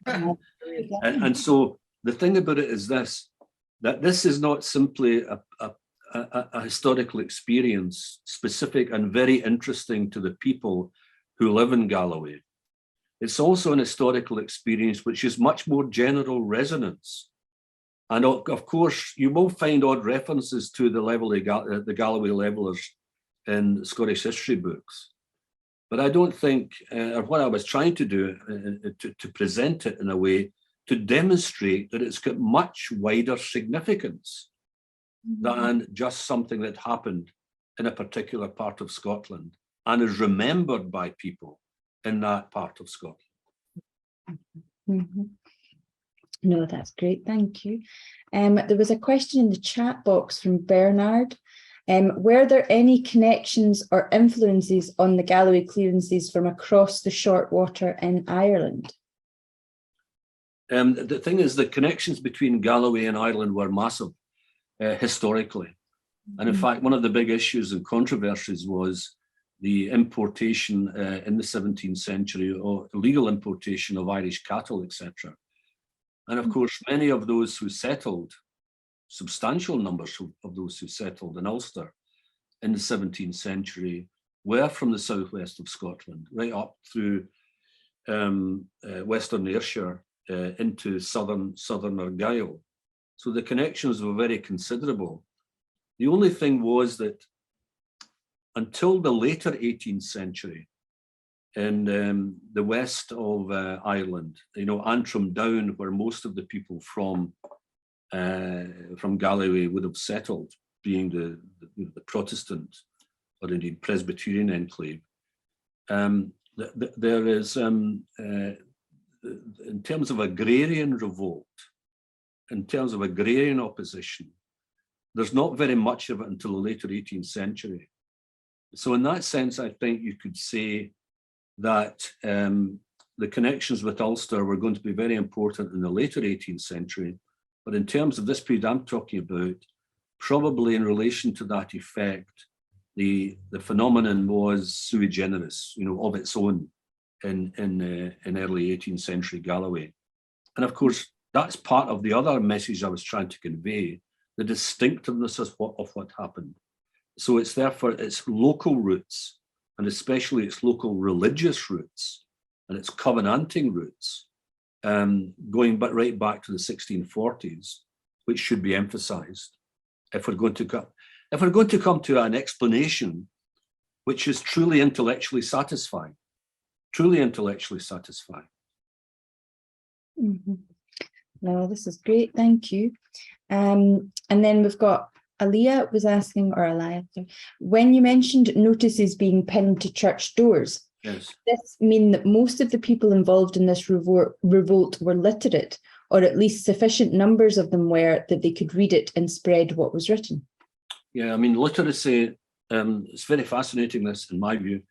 and so the thing about it is this, that this is not simply a historical experience, specific and very interesting to the people who live in Galloway. It's also an historical experience which is much more general resonance. And of course, you will find odd references to the Galloway Levellers in Scottish history books. But I don't think, or what I was trying to do, to present it in a way to demonstrate that it's got much wider significance than just something that happened in a particular part of Scotland and is remembered by people in that part of Scotland. No, that's great. Thank you. There was a question in the chat box from Bernard. Were there any connections or influences on the Galloway clearances from across the short water in Ireland? The thing is, the connections between Galloway and Ireland were massive historically. And in fact, one of the big issues and controversies was the importation in the 17th century, or illegal importation of Irish cattle, etc. And of course, many of those who settled, substantial numbers of those who settled in Ulster in the 17th century were from the southwest of Scotland, right up through Western Ayrshire into southern Argyll. So the connections were very considerable. The only thing was that until the later 18th century, in the west of Ireland, Antrim down, where most of the people from Galloway would have settled, being the Protestant or indeed Presbyterian enclave, there is, in terms of agrarian revolt, in terms of agrarian opposition, there's not very much of it until the later 18th century. So in that sense, I think you could say that the connections with Ulster were going to be very important in the later 18th century. But in terms of this period I'm talking about, probably in relation to that effect, the phenomenon was sui generis, of its own in early 18th century Galloway. And of course, that's part of the other message I was trying to convey, the distinctiveness of what happened. So it's therefore its local roots, and especially its local religious roots and its covenanting roots, going right back to the 1640s, which should be emphasized if we're going to come to an explanation which is truly intellectually satisfying. Truly intellectually satisfying. Mhm. No, this is great. Thank you. And then we've got Aliyah was asking, or Aliyah, when you mentioned notices being pinned to church doors, Yes. does this mean that most of the people involved in this revolt were literate, or at least sufficient numbers of them were that they could read it and spread what was written? Yeah, I mean, literacy, it's very fascinating, this, in my view.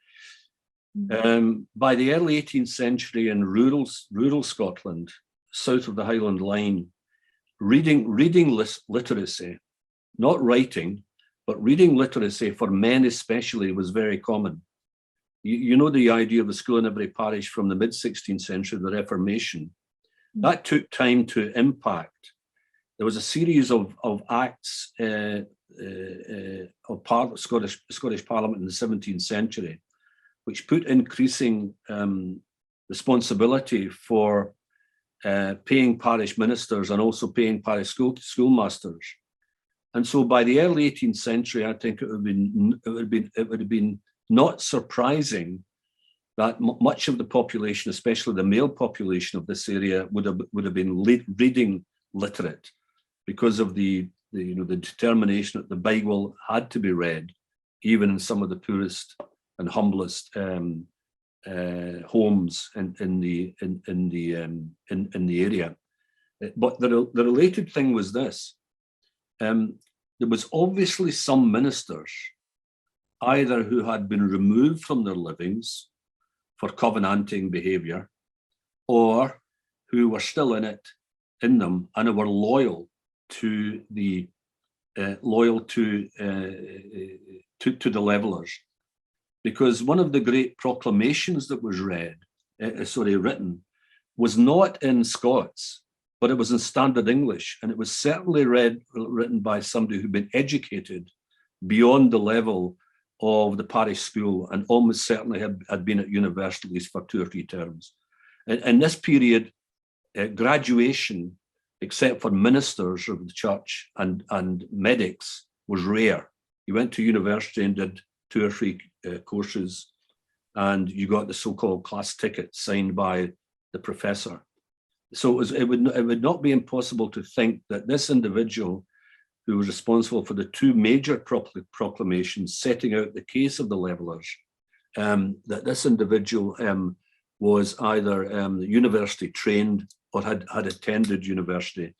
By the early 18th century in rural Scotland, south of the Highland Line, reading literacy, not writing, but reading literacy for men especially was very common. You know the idea of the school in every parish from the mid-16th century, the Reformation. That took time to impact. There was a series of acts of Scottish Parliament in the 17th century, which put increasing responsibility for paying parish ministers and also paying parish schoolmasters. And so by the early 18th century, I think it would have been not surprising that much of the population, especially the male population of this area, would have been reading literate, because of the determination that the Bible had to be read, even in some of the poorest and humblest homes in the area. But the related thing was this: there was obviously some ministers, either who had been removed from their livings for covenanting behaviour, or who were still in them and who were loyal to the levellers. Because one of the great proclamations that was written, was not in Scots, but it was in standard English, and it was certainly written by somebody who'd been educated beyond the level of the parish school, and almost certainly had been at university at least for 2 or 3 terms. In this period, graduation, except for ministers of the church and medics, was rare. You went to university and did 2 or 3 courses, and you got the so-called class ticket signed by the professor. So it would not be impossible to think that this individual, who was responsible for the 2 major proclamations setting out the case of the levellers, that this individual was either university trained or had attended university.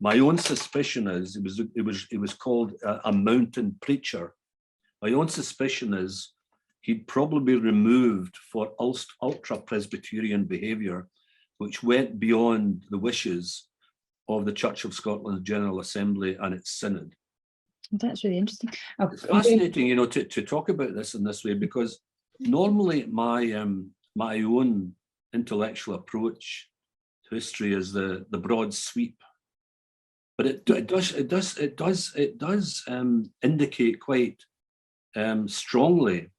My own suspicion is it was called a mountain preacher. My own suspicion is he'd probably been removed for ultra Presbyterian behaviour, which went beyond the wishes of the Church of Scotland's General Assembly and its synod. That's really interesting. It's fascinating, to talk about this in this way, because normally my own intellectual approach to history is the broad sweep, but it does indicate quite strongly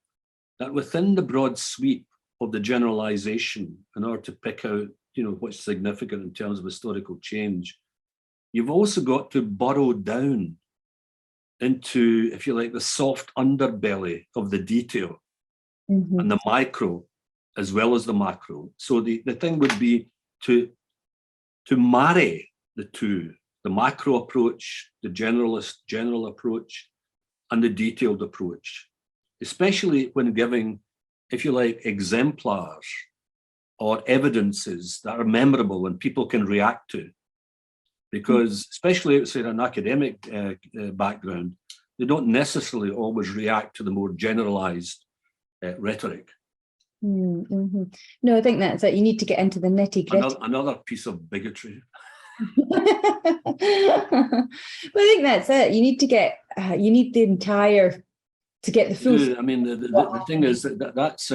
that within the broad sweep of the generalization, in order to pick out what's significant in terms of historical change, you've also got to burrow down into, if you like, the soft underbelly of the detail, and the micro as well as the macro. So the thing would be to marry the two, the macro approach, the general approach, and the detailed approach, especially when giving, if you like, exemplars or evidences that are memorable and people can react to. Because especially outside an academic background, they don't necessarily always react to the more generalized rhetoric. No, I think that's it. You need to get into the nitty-gritty. Another piece of bigotry. But I think that's it. You need to get, you need the entire, to get the full. I mean, the thing is that's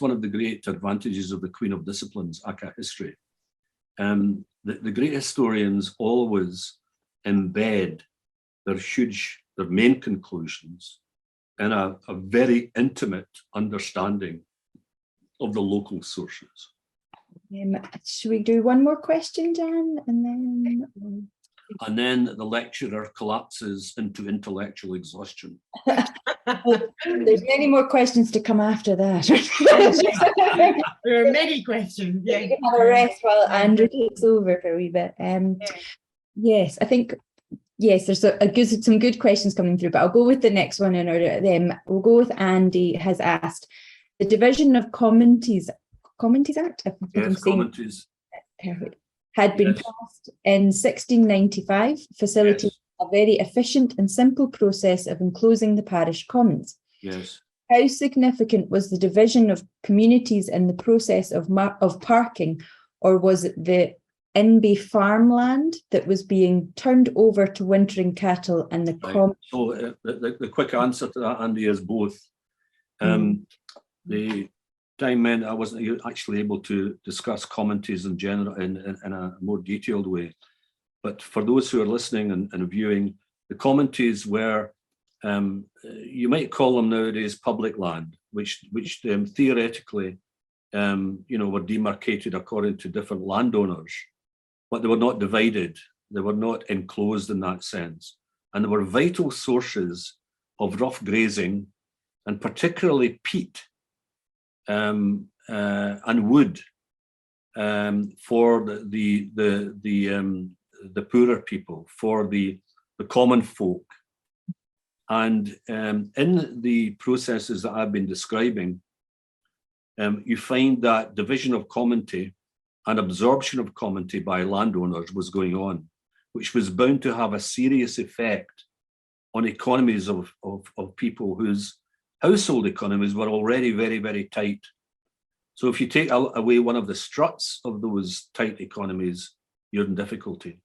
one of the great advantages of the Queen of Disciplines, ACA history. The great historians always embed their main conclusions in a very intimate understanding of the local sources. Should we do one more question, Jan, and then? and then the lecturer collapses into intellectual exhaustion. There's many more questions to come after that. There are many questions. Yeah. You can have a rest while Andrew takes over for a wee bit. Yes, I think, yes, there's some good questions coming through, but I'll go with the next one in order. We'll go with Andy has asked, the Division of Commenties Act, I think Yes, I'm saying commentaries. perfect, had been Yes. passed in 1695, facilitating Yes. a very efficient and simple process of enclosing the parish commons. Yes. How significant was the division of communities in the process of parking, or was it the Inby farmland that was being turned over to wintering cattle and the Right. So the quick answer to that, Andy, is both. The time meant I wasn't actually able to discuss commentaries in general in a more detailed way. But for those who are listening and viewing, the commentaries were, you might call them nowadays public land, which theoretically, were demarcated according to different landowners, but they were not divided. They were not enclosed in that sense. And they were vital sources of rough grazing, and particularly peat and wood for the poorer people, for the common folk. And in the processes that I've been describing, you find that division of commonty and absorption of commonty by landowners was going on, which was bound to have a serious effect on economies of people whose household economies were already very, very tight. So if you take away one of the struts of those tight economies, you're in difficulty.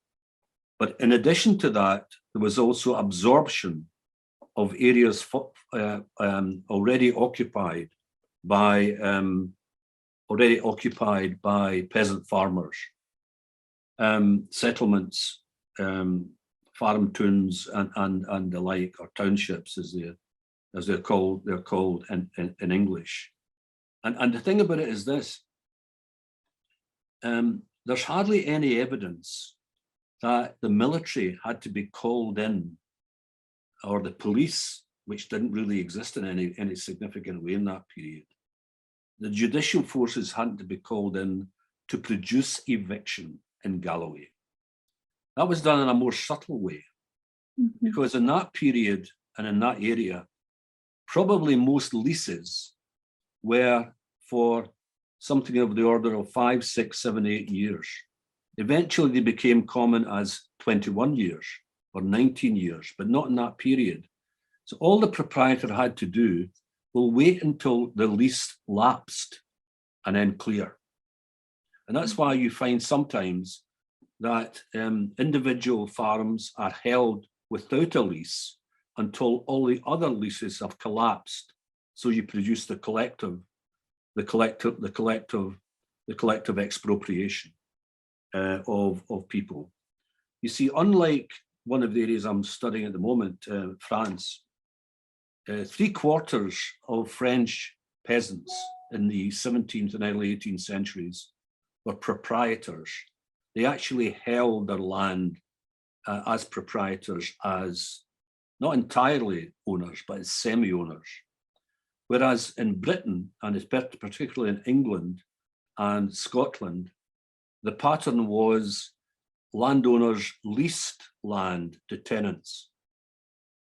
But in addition to that, there was also absorption of areas already occupied by peasant farmers, settlements, farm towns, and the like, or townships as they're called in English. And the thing about it is this: there's hardly any evidence that the military had to be called in, or the police, which didn't really exist in any significant way in that period. The judicial forces hadn't to be called in to produce eviction in Galloway. That was done in a more subtle way, because in that period and in that area, probably most leases were for something of the order of 5, 6, 7, 8 years. Eventually, they became common as 21 years or 19 years, but not in that period. So all the proprietor had to do will wait until the lease lapsed and then clear. And that's why you find sometimes that individual farms are held without a lease until all the other leases have collapsed. So you produce the collective expropriation of people. You see, unlike one of the areas I'm studying at the moment, France, 3/4 of French peasants in the 17th and early 18th centuries were proprietors. They actually held their land as proprietors, as not entirely owners, but as semi-owners. Whereas in Britain, and particularly in England and Scotland, the pattern was landowners leased land to tenants.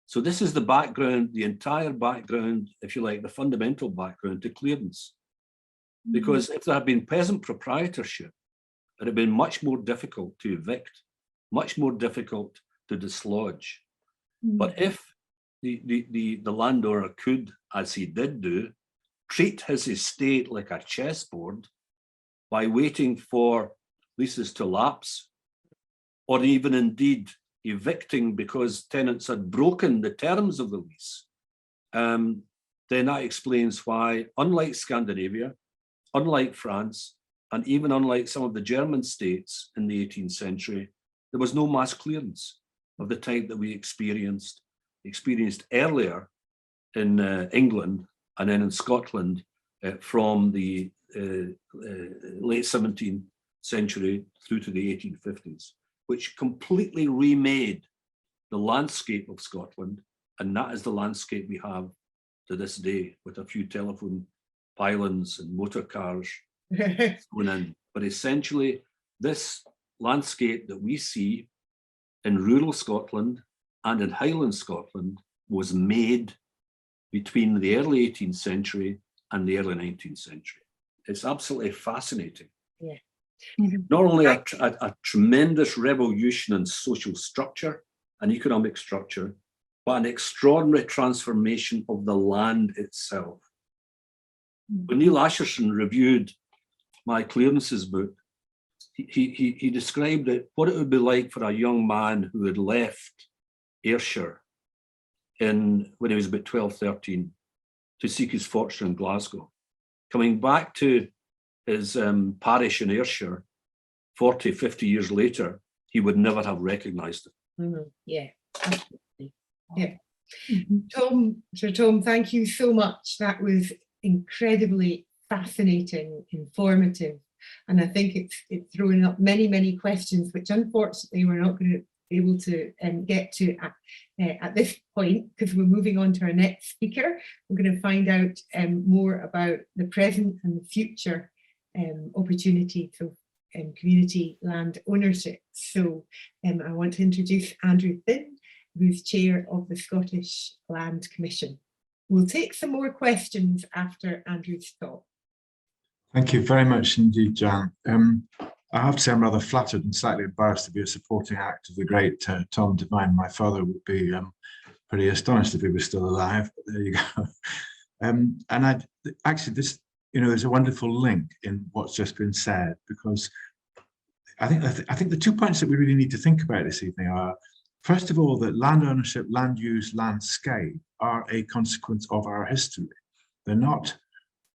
So this is the background, the entire background, if you like, the fundamental background to clearance. Because if there had been peasant proprietorship, it would have been much more difficult to evict, much more difficult to dislodge. But if the landowner could, as he did do, treat his estate like a chessboard by waiting for leases to lapse, or even indeed evicting because tenants had broken the terms of the lease, then that explains why, unlike Scandinavia, unlike France, and even unlike some of the German states in the 18th century, there was no mass clearance of the type that we experienced earlier in England and then in Scotland from the late 17th century through to the 1850s. which completely remade the landscape of Scotland. And that is the landscape we have to this day, with a few telephone pylons and motor cars going in. But essentially, this landscape that we see in rural Scotland and in Highland Scotland was made between the early 18th century and the early 19th century. It's absolutely fascinating. Yeah. Not only a tremendous revolution in social structure and economic structure, but an extraordinary transformation of the land itself. When Neil Asherson reviewed my Clearances book, he described it, what it would be like for a young man who had left Ayrshire when he was about 12, 13, to seek his fortune in Glasgow. Coming back to his parish in Ayrshire 40, 50 years later, he would never have recognised it. Yeah, absolutely. Yeah. Sir Tom, thank you so much. That was incredibly fascinating, informative, and I think it's throwing up many questions which unfortunately we're not going to be able to get to at this point, because we're moving on to our next speaker. We're going to find out more about the present and the future opportunities of community land ownership. So I want to introduce Andrew Finn, who's chair of the Scottish Land Commission. We'll take some more questions after Andrew's talk. Thank you very much indeed, Jan. I have to say I'm rather flattered and slightly embarrassed to be a supporting act of the great Tom Devine. My father would be pretty astonished if he was still alive, but there you go. And actually this, there's a wonderful link in what's just been said, because I think the 2 points that we really need to think about this evening are, first of all, that land ownership, land use, landscape are a consequence of our history. They're not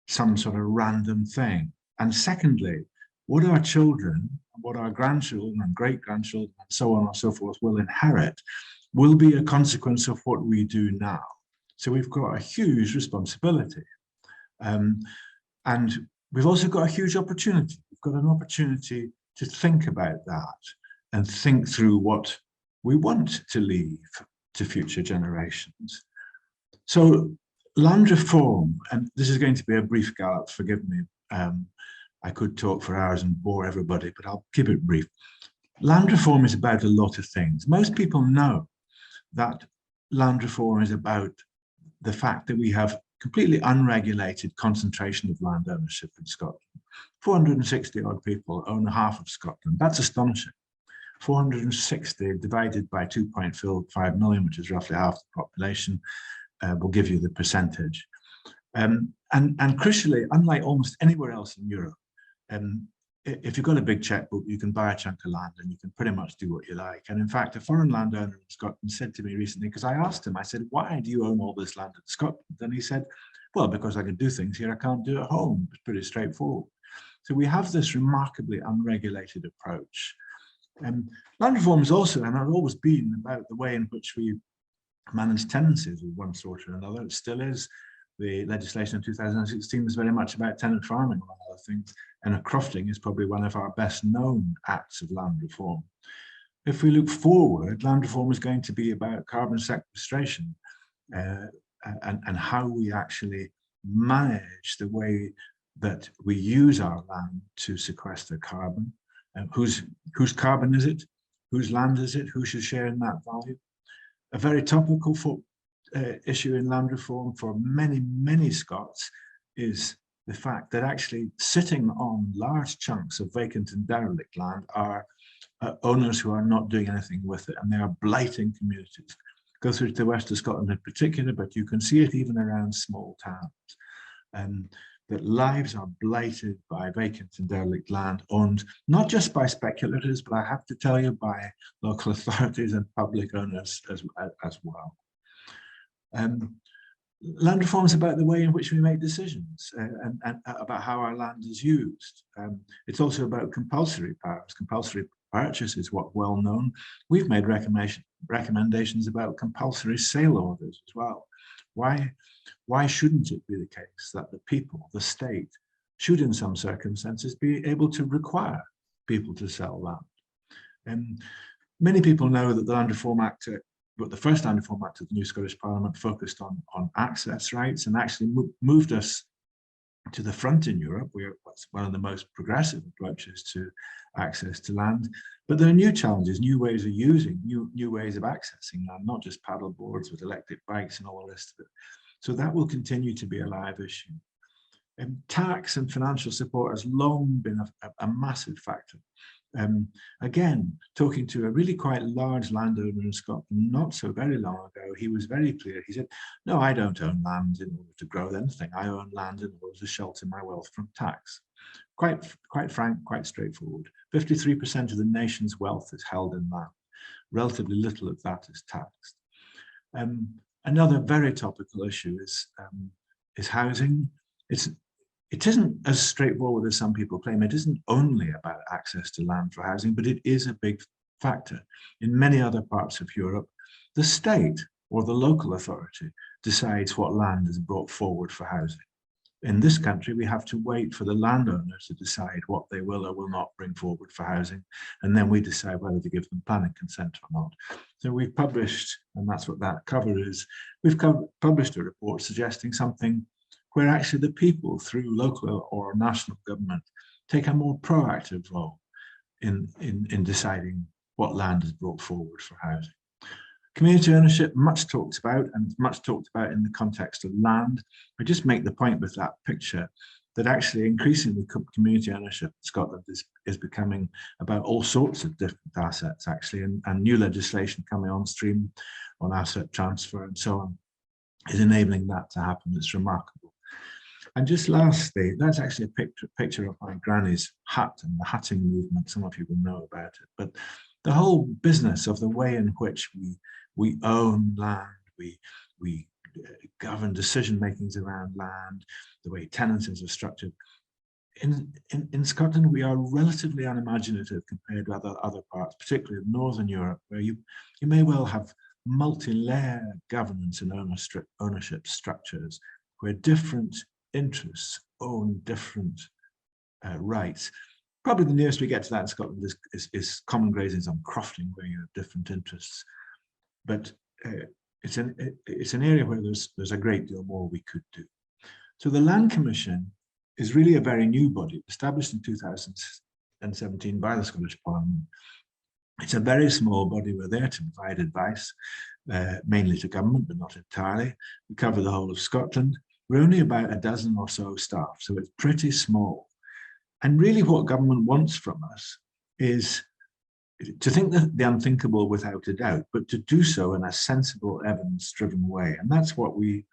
some sort of random thing. And secondly, what our children, what our grandchildren and great-grandchildren and so on and so forth will inherit will be a consequence of what we do now. So we've got a huge responsibility. And we've also got a huge opportunity. We've got an opportunity to think about that and think through what we want to leave to future generations. So land reform, and this is going to be a brief gallop, forgive me. I could talk for hours and bore everybody, but I'll keep it brief. Land reform is about a lot of things. Most people know that land reform is about the fact that we have completely unregulated concentration of land ownership in Scotland. 460 odd people own half of Scotland. That's astonishing. 460 divided by 2.5 million, which is roughly half the population, will give you the percentage. And crucially, unlike almost anywhere else in Europe, if you've got a big checkbook, you can buy a chunk of land and you can pretty much do what you like. And in fact, a foreign landowner in Scotland said to me recently, because I asked him, I said, why do you own all this land in Scotland? And he said, well, because I can do things here I can't do at home. It's pretty straightforward. So we have this remarkably unregulated approach. Land reform is also, and has always been, about the way in which we manage tenancies of one sort or another. It still is. The legislation in 2016 was very much about tenant farming, among other things, and a crofting is probably one of our best known acts of land reform. If we look forward, land reform is going to be about carbon sequestration and how we actually manage the way that we use our land to sequester carbon. Whose carbon is it? Whose land is it? Who should share in that value? A very topical issue in land reform for many Scots is the fact that actually sitting on large chunks of vacant and derelict land are owners who are not doing anything with it, and they are blighting communities. Go through to the west of Scotland in particular, but you can see it even around small towns. That lives are blighted by vacant and derelict land owned not just by speculators, but I have to tell you, by local authorities and public owners as well. Land reform is about the way in which we make decisions and about how our land is used. It's also about compulsory powers. Compulsory purchase is what well known. We've made recommendations about compulsory sale orders as well. Why shouldn't it be the case that the people, the state, should in some circumstances be able to require people to sell land? Many people know that the Land Reform Act, but the first Land Reform Act of the new Scottish Parliament focused on access rights and actually moved us to the front in Europe. We're one of the most progressive approaches to access to land. But there are new challenges, new ways of using, new ways of accessing land, not just paddle boards with electric bikes and all the rest of it. So that will continue to be a live issue. Tax and financial support has long been a massive factor. Again, talking to a really quite large landowner in Scotland not so very long ago, he was very clear. He said, no, I don't own land in order to grow anything. I own land in order to shelter my wealth from tax. Quite frank, quite straightforward. 53% of the nation's wealth is held in land. Relatively little of that is taxed. Another very topical issue is housing. It isn't as straightforward as some people claim. It isn't only about access to land for housing, but it is a big factor. In many other parts of Europe, the state or the local authority decides what land is brought forward for housing. In this country, we have to wait for the landowner to decide what they will or will not bring forward for housing, and then we decide whether to give them planning consent or not. So we've published, and that's what that cover is, we've published a report suggesting something where actually the people through local or national government take a more proactive role in deciding what land is brought forward for housing. Community ownership, much talked about, and much talked about in the context of land. I just make the point with that picture that actually increasingly community ownership in Scotland is becoming about all sorts of different assets actually, and new legislation coming on stream on asset transfer and so on is enabling that to happen. It's remarkable. And just lastly, that's actually a picture of my granny's hut and the hutting movement. Some of you will know about it, but the whole business of the way in which we own land, we govern decision makings around land, the way tenancies are structured. In Scotland, we are relatively unimaginative compared to other parts, particularly in Northern Europe, where you may well have multi-layered governance and ownership structures where different interests own different rights. Probably the nearest we get to that in Scotland is common grazings on crofting, where you have different interests. But it's an area where there's a great deal more we could do. So the Land Commission is really a very new body, established in 2017 by the Scottish Parliament. It's a very small body. We're there to provide advice, mainly to government, but not entirely. We cover the whole of Scotland. We're only about a dozen or so staff, so it's pretty small. And really what government wants from us is to think the unthinkable without a doubt, but to do so in a sensible, evidence-driven way. And that's what we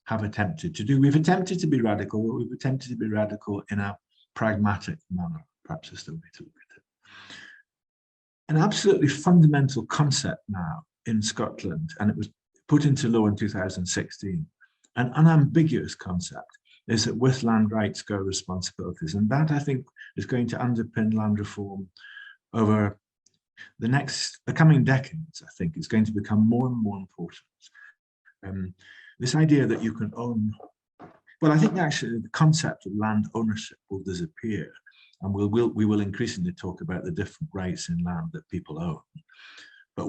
have attempted to do. We've attempted to be radical, but we've attempted to be radical in a pragmatic manner, perhaps is the way to look at it. An absolutely fundamental concept now in Scotland, and it was put into law in 2016, an unambiguous concept is that with land rights go responsibilities. And that, I think, is going to underpin land reform over the coming decades. I think it's going to become more and more important. This idea that you can own, well, I think actually the concept of land ownership will disappear, and we will increasingly talk about the different rights in land that people own. But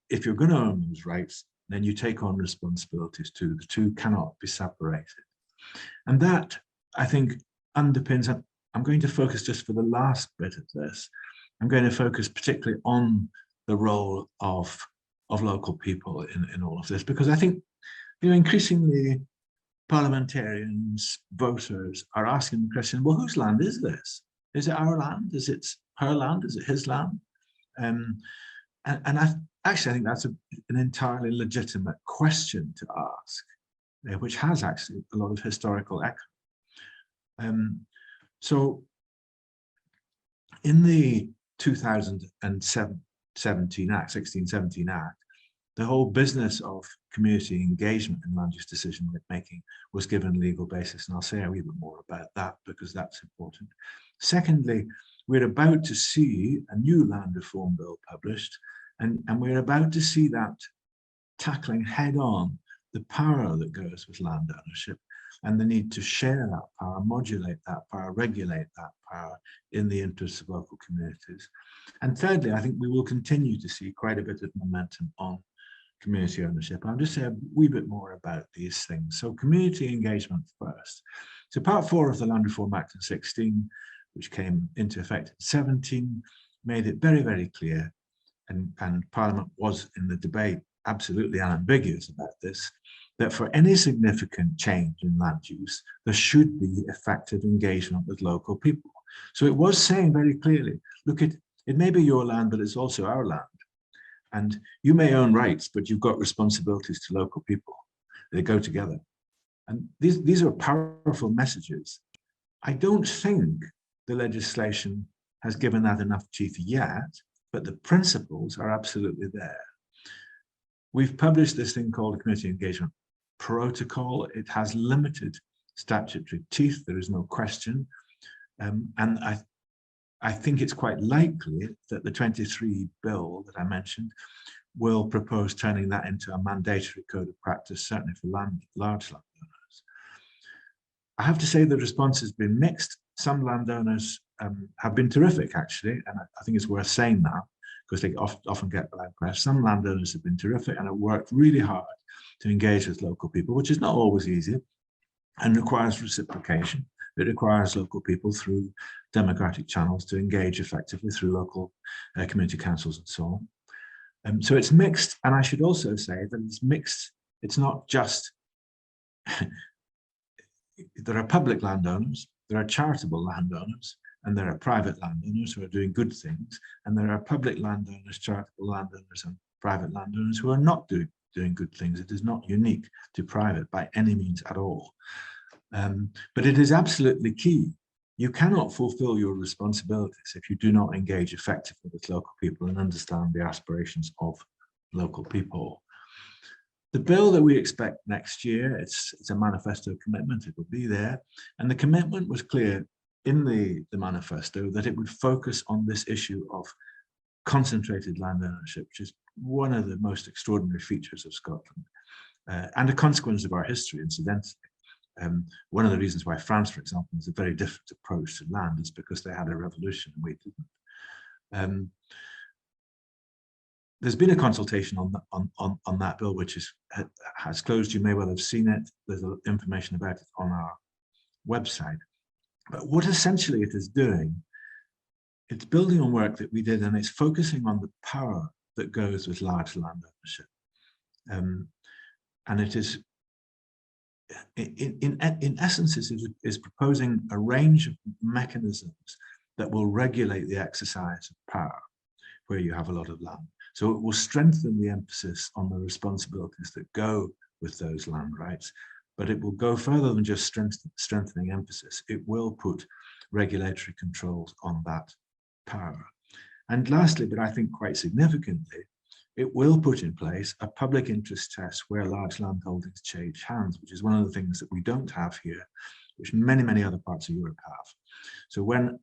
if you're going to own those rights, then you take on responsibilities too. The two cannot be separated. And that, I think, underpins, I'm going to focus just for the last bit of this, I'm going to focus particularly on the role of local people in all of this, because I think, increasingly parliamentarians, voters are asking the question, well, whose land is this? Is it our land? Is it her land? Is it his land? And I think that's an entirely legitimate question to ask, which has actually a lot of historical echo. So in the 2017 Act, 1617 Act, the whole business of community engagement in land use decision making was given legal basis, and I'll say a wee bit more about that because that's important. Secondly, we're about to see a new land reform bill published, and we're about to see that tackling head on the power that goes with land ownership. and the need to share that power, modulate that power, regulate that power in the interests of local communities. And thirdly, I think we will continue to see quite a bit of momentum on community ownership. I'll just say a wee bit more about these things. So community engagement first. So part 4 of the Land Reform Act in 16, which came into effect in 17, made it very, very clear, and Parliament was in the debate absolutely unambiguous about this, that for any significant change in land use, there should be effective engagement with local people. So it was saying very clearly, look, it may be your land, but it's also our land. And you may own rights, but you've got responsibilities to local people. They go together. And these are powerful messages. I don't think the legislation has given that enough teeth yet, but the principles are absolutely there. We've published this thing called a Community Engagement Protocol. It has limited statutory teeth, there is no question. And I think it's quite likely that the 23 bill that I mentioned will propose turning that into a mandatory code of practice, certainly for large landowners. I have to say the response has been mixed. Some landowners have been terrific, actually, and I think it's worth saying that because they often get bad press. Some landowners have been terrific and have worked really hard to engage with local people, which is not always easy and requires reciprocation. It requires local people through democratic channels to engage effectively through local community councils and so on. So it's mixed, and I should also say that it's mixed. It's not just, there are public landowners, there are charitable landowners, and there are private landowners who are doing good things, and there are public landowners, charitable landowners, and private landowners who are not doing good things. It is not unique to private by any means at all. But it is absolutely key. You cannot fulfill your responsibilities if you do not engage effectively with local people and understand the aspirations of local people. The bill that we expect next year, it's a manifesto commitment, it will be there. And the commitment was clear in the manifesto that it would focus on this issue of concentrated land ownership, which is one of the most extraordinary features of Scotland and a consequence of our history, incidentally. One of the reasons why France, for example, has a very different approach to land is because they had a revolution and we didn't. There's been a consultation on that bill, which has closed. You may well have seen it. There's information about it on our website. But what essentially it is doing, it's building on work that we did, and it's focusing on the power that goes with large land ownership. And it is, in essence, it is proposing a range of mechanisms that will regulate the exercise of power where you have a lot of land. So it will strengthen the emphasis on the responsibilities that go with those land rights, but it will go further than just strengthening emphasis. It will put regulatory controls on that power. And lastly, but I think quite significantly, it will put in place a public interest test where large land holdings change hands, which is one of the things that we don't have here, which many, many other parts of Europe have. So when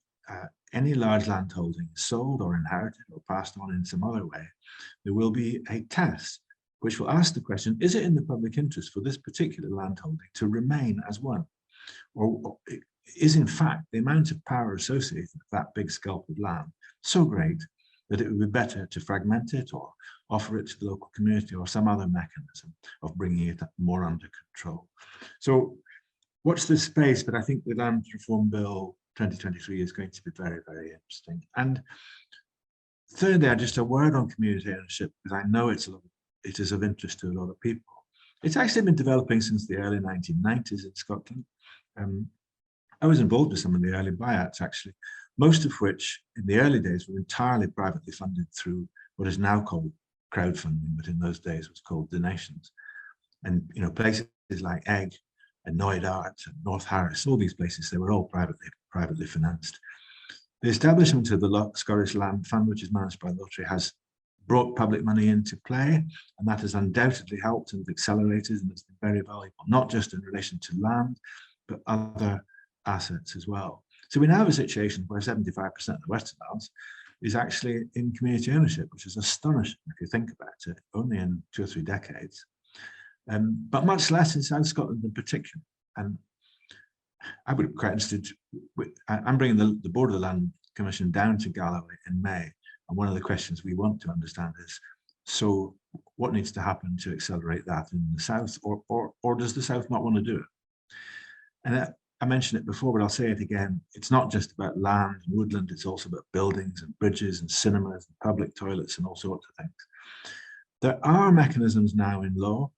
any large land holding is sold or inherited or passed on in some other way, there will be a test which will ask the question, is it in the public interest for this particular land holding to remain as one? Or is in fact the amount of power associated with that big scalp of land so great that it would be better to fragment it or offer it to the local community or some other mechanism of bringing it more under control? So watch this space, but I think the Land Reform Bill 2023 is going to be very, very interesting. And thirdly, just a word on community ownership, because I know it is of interest to a lot of people. It's actually been developing since the early 1990s in Scotland. I was involved with some of the early buyouts, actually, most of which in the early days were entirely privately funded through what is now called crowdfunding, but in those days was called donations. And places like Egg and Knoydart and North Harris, all these places, they were all privately financed. The establishment of the Scottish Land Fund, which is managed by the Lottery, has brought public money into play, and that has undoubtedly helped and accelerated, and it's been very valuable, not just in relation to land, but other assets as well. So we now have a situation where 75% of the Western Isles is actually in community ownership, which is astonishing if you think about it, only in 2 or 3 decades. But much less in South Scotland in particular. And I would be quite interested. I'm bringing the Board of the Land Commission down to Galloway in May. And one of the questions we want to understand is, so what needs to happen to accelerate that in the south, or does the south not want to do it? And I mentioned it before, but I'll say it again. It's not just about land and woodland, it's also about buildings and bridges and cinemas and public toilets and all sorts of things. There are mechanisms now in law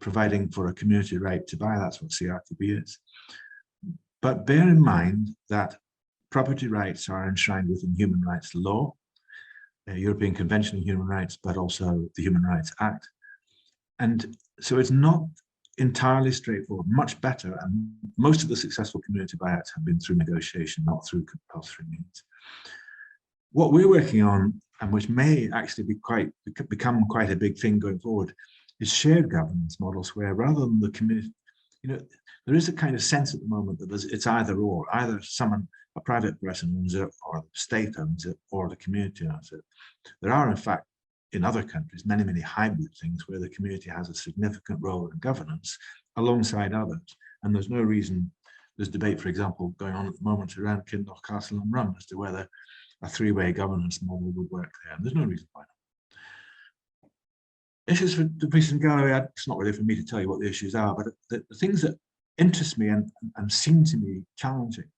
providing for a community right to buy. That's what CRTB is. But bear in mind that property rights are enshrined within human rights law, European Convention on Human Rights, but also the Human Rights Act. And so it's not entirely straightforward, much better. And most of the successful community buyouts have been through negotiation, not through compulsory means. What we're working on, and which may actually become quite a big thing going forward, is shared governance models where rather than the community, there is a kind of sense at the moment that it's either or, either a private person owns it, or the state owns it, or the community owns it. There are, in fact, in other countries, many, many hybrid things where the community has a significant role in governance alongside others. And there's no reason, there's debate, for example, going on at the moment around Kinloch Castle and Rum as to whether a three-way governance model would work there. And there's no reason why not. Issues for the police in Galloway, it's not really for me to tell you what the issues are, but the things that interest me and seem to me challenging,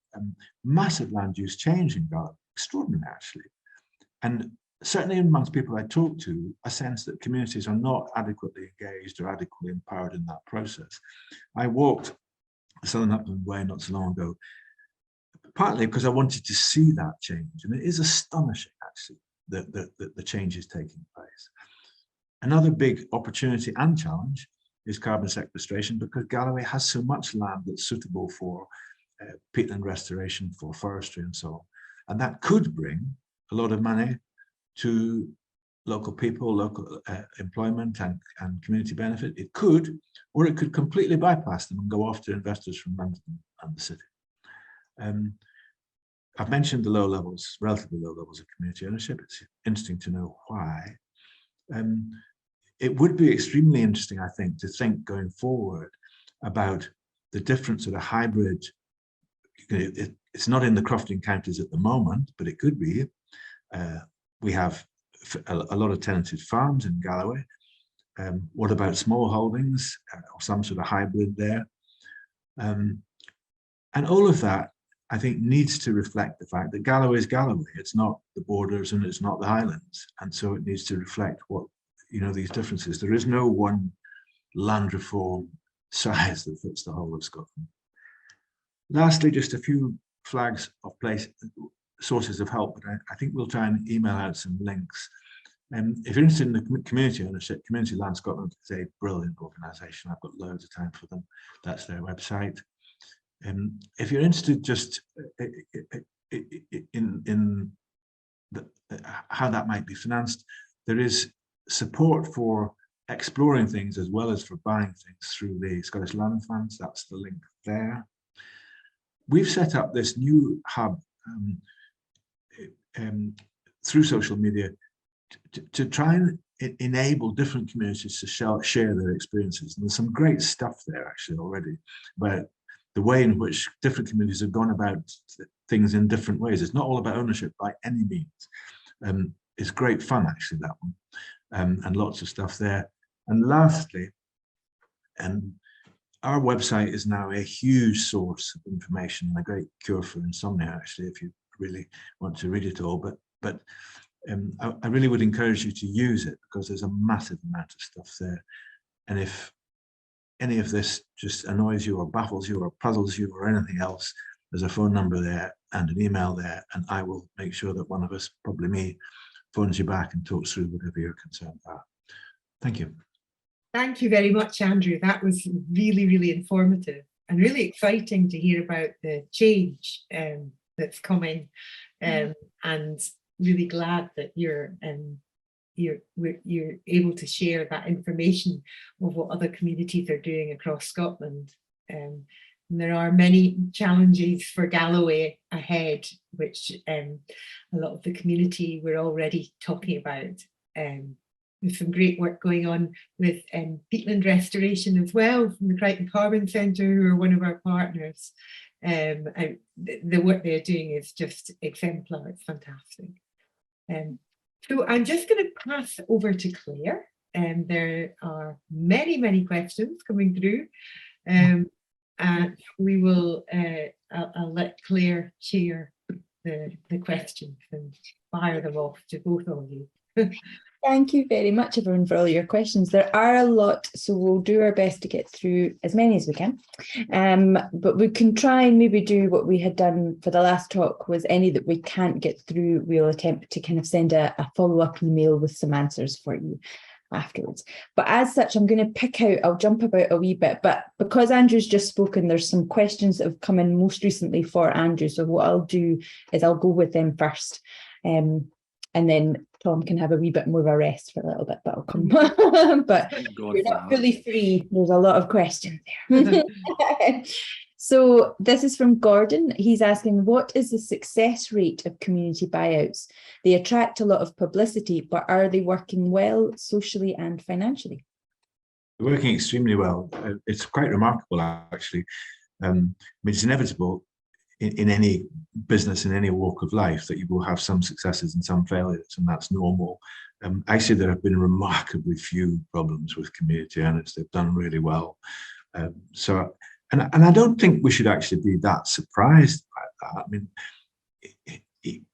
massive land use change in Galloway, extraordinary actually. And certainly amongst people I talk to, a sense that communities are not adequately engaged or adequately empowered in that process. I walked Southern Upland Way not so long ago, partly because I wanted to see that change. And it is astonishing actually that the change is taking place. Another big opportunity and challenge is carbon sequestration, because Galloway has so much land that's suitable for peatland restoration, for forestry and so on. And that could bring a lot of money to local people, local employment and community benefit. It could, or it could completely bypass them and go after investors from London and the city. I've mentioned the low levels, relatively low levels of community ownership. It's interesting to know why. It would be extremely interesting, I think, to think going forward about the difference of a hybrid. It's not in the crofting counties at the moment, but it could be. We have a lot of tenanted farms in Galloway. What about small holdings or some sort of hybrid there? And all of that, I think, needs to reflect the fact that Galloway is Galloway. It's not the Borders and it's not the Highlands. And so it needs to reflect what, these differences. There is no one land reform size that fits the whole of Scotland. Lastly, just a few flags of sources of help, but I think we'll try and email out some links. If you're interested in the community ownership, Community Land Scotland is a brilliant organisation. I've got loads of time for them. That's their website. If you're interested just in how that might be financed, there is support for exploring things as well as for buying things through the Scottish Land Funds. That's the link there. We've set up this new hub through social media to try and enable different communities to share their experiences. And there's some great stuff there actually already about the way in which different communities have gone about things in different ways. It's not all about ownership by any means. It's great fun actually, that one, and lots of stuff there. And lastly, our website is now a huge source of information and a great cure for insomnia actually, if you really want to read it all. But I really would encourage you to use it, because there's a massive amount of stuff there. And if any of this just annoys you or baffles you or puzzles you or anything else, there's a phone number there and an email there, and I will make sure that one of us, probably me, phones you back and talks through whatever you're concerned about. Thank you. Thank you very much, Andrew. That was really, really informative and really exciting to hear about the change that's coming, and really glad that you're able to share that information of what other communities are doing across Scotland. And there are many challenges for Galloway ahead, which a lot of the community we're already talking about. There's some great work going on with peatland restoration as well from the Crichton Carbon Centre, who are one of our partners. And the work they're doing is just exemplar. It's fantastic. So I'm just going to pass over to Claire. There are many questions coming through. And we will, I'll let Claire share the questions and fire them off to both of you. Thank you very much, everyone, for all your questions. There are a lot, so we'll do our best to get through as many as we can. But we can try and maybe do what we had done for the last talk, was any that we can't get through, we'll attempt to kind of send a follow-up email with some answers for you afterwards. But as such, I'm going to pick out, I'll jump about a wee bit, but because Andrew's just spoken, there's some questions that have come in most recently for Andrew. So what I'll do is I'll go with them first. And then Tom can have a wee bit more of a rest for a little bit, but I'll come. But you're not fully free. There's a lot of questions there. So this is from Gordon. He's asking, what is the success rate of community buyouts? They attract a lot of publicity, but are they working well socially and financially? They're working extremely well. It's quite remarkable, actually. I mean, it's inevitable in any business, in any walk of life, that you will have some successes and some failures, and that's normal. Actually, there have been remarkably few problems with community owners. They've done really well. And I don't think we should actually be that surprised by that. I mean,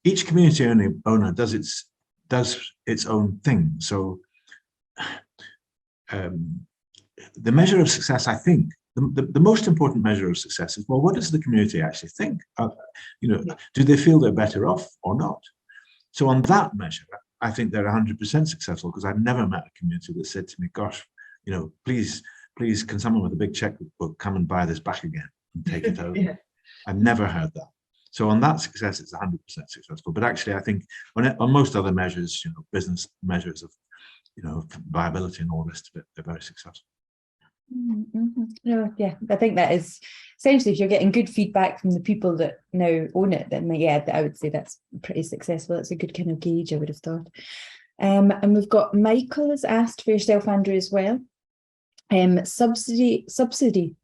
each community owner does its own thing. So the measure of success, I think, the most important measure of success is, well, what does the community actually think? Do they feel they're better off or not? So on that measure, I think they're 100% successful, because I've never met a community that said to me, gosh, please, can someone with a big checkbook come and buy this back again and take it over? Yeah. I've never heard that. So on that success, it's 100% successful. But actually, I think on most other measures, business measures of, viability and all the rest of it, they're very successful. No, yeah, I think that is essentially, if you're getting good feedback from the people that now own it, then yeah, I would say that's pretty successful. It's a good kind of gauge, I would have thought. And we've got Michael has asked for yourself, Andrew, as well. Subsidy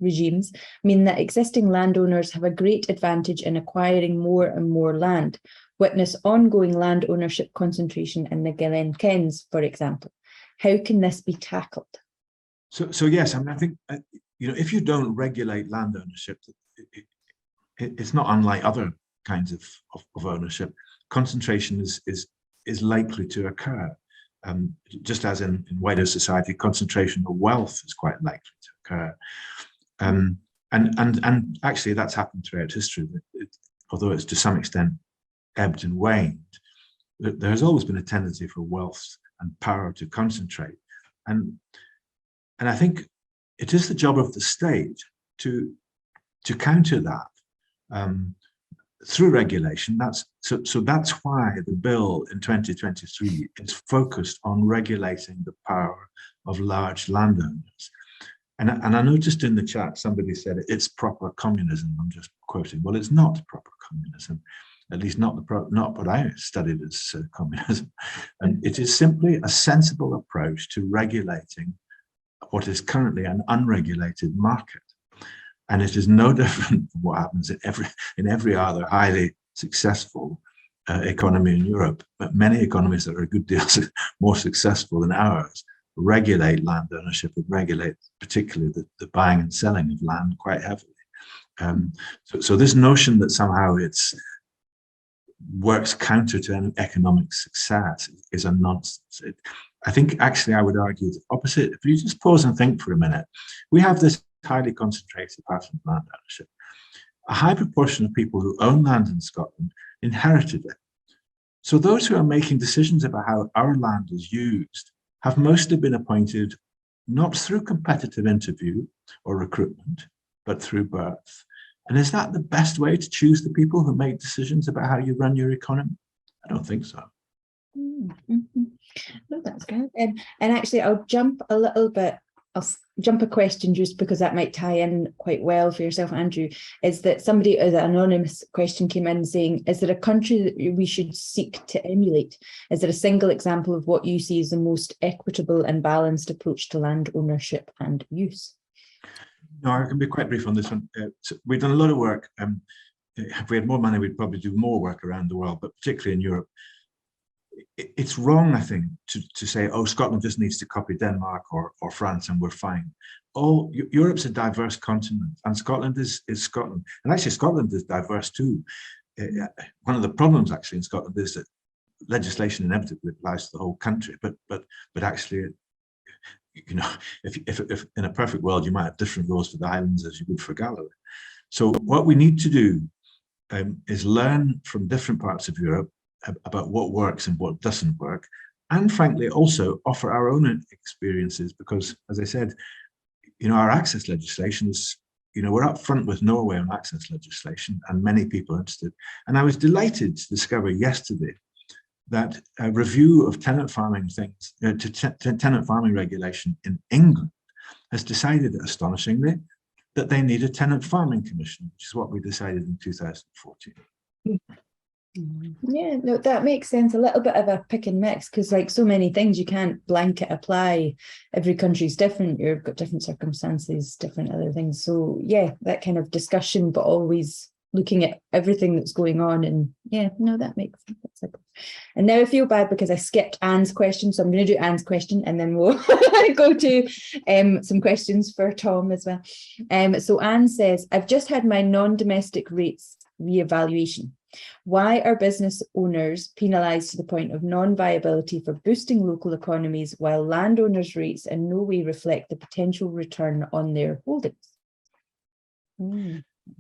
regimes mean that existing landowners have a great advantage in acquiring more and more land. Witness ongoing land ownership concentration in the Galloway Glens, for example. How can this be tackled? So yes, I mean, I think if you don't regulate land ownership, it's not unlike other kinds of ownership. Concentration is likely to occur. Just as in wider society, concentration of wealth is quite likely to occur. And actually that's happened throughout history. Although it's to some extent ebbed and waned, there has always been a tendency for wealth and power to concentrate. And I think it is the job of the state to counter that through regulation. So that's why the bill in 2023 is focused on regulating the power of large landowners. And I noticed in the chat somebody said it's proper communism. I'm just quoting. Well, it's not proper communism, at least not what I studied as communism. And it is simply a sensible approach to regulating what is currently an unregulated market. And it is no different from what happens in every other highly successful economy in Europe. But many economies that are a good deal more successful than ours regulate land ownership and regulate particularly the buying and selling of land quite heavily. So this notion that somehow it's works counter to economic success is a nonsense. I think actually I would argue the opposite. If you just pause and think for a minute, we have this highly concentrated pattern of land ownership. A high proportion of people who own land in Scotland inherited it. So those who are making decisions about how our land is used have mostly been appointed not through competitive interview or recruitment, but through birth. And is that the best way to choose the people who make decisions about how you run your economy? I don't think so. No, that's good. And actually, I'll jump a little bit jump a question just because that might tie in quite well for yourself, Andrew, is that somebody, an anonymous question came in saying, is there a country that we should seek to emulate? Is there a single example of what you see as the most equitable and balanced approach to land ownership and use? No, I can be quite brief on this one. So we've done a lot of work. If we had more money, we'd probably do more work around the world, but particularly in Europe. It's wrong, I think, to say, oh, Scotland just needs to copy Denmark or France and we're fine. Oh, Europe's a diverse continent, and Scotland is Scotland. And actually, Scotland is diverse too. One of the problems actually in Scotland is that legislation inevitably applies to the whole country, but actually, you know, if in a perfect world, you might have different laws for the Highlands as you would for Galloway. So what we need to do is learn from different parts of Europe about what works and what doesn't work, and frankly also offer our own experiences, because as I said, you know, our access legislation is, you know, we're up front with Norway on access legislation and many people are interested. And I was delighted to discover yesterday that a review of tenant farming things, tenant farming regulation in England has decided, astonishingly, that they need a tenant farming commission, which is what we decided in 2014. Yeah, no, that makes sense. A little bit of a pick and mix, because like so many things, you can't blanket apply. Every country's different. You've got different circumstances, different other things. So yeah, that kind of discussion, but always looking at everything that's going on. And yeah, no, that makes sense. And now I feel bad because I skipped Anne's question. So I'm going to do Anne's question and then we'll go to some questions for Tom as well. So Anne says, I've just had my non-domestic rates reevaluation. Why are business owners penalised to the point of non-viability for boosting local economies while landowners' rates in no way reflect the potential return on their holdings?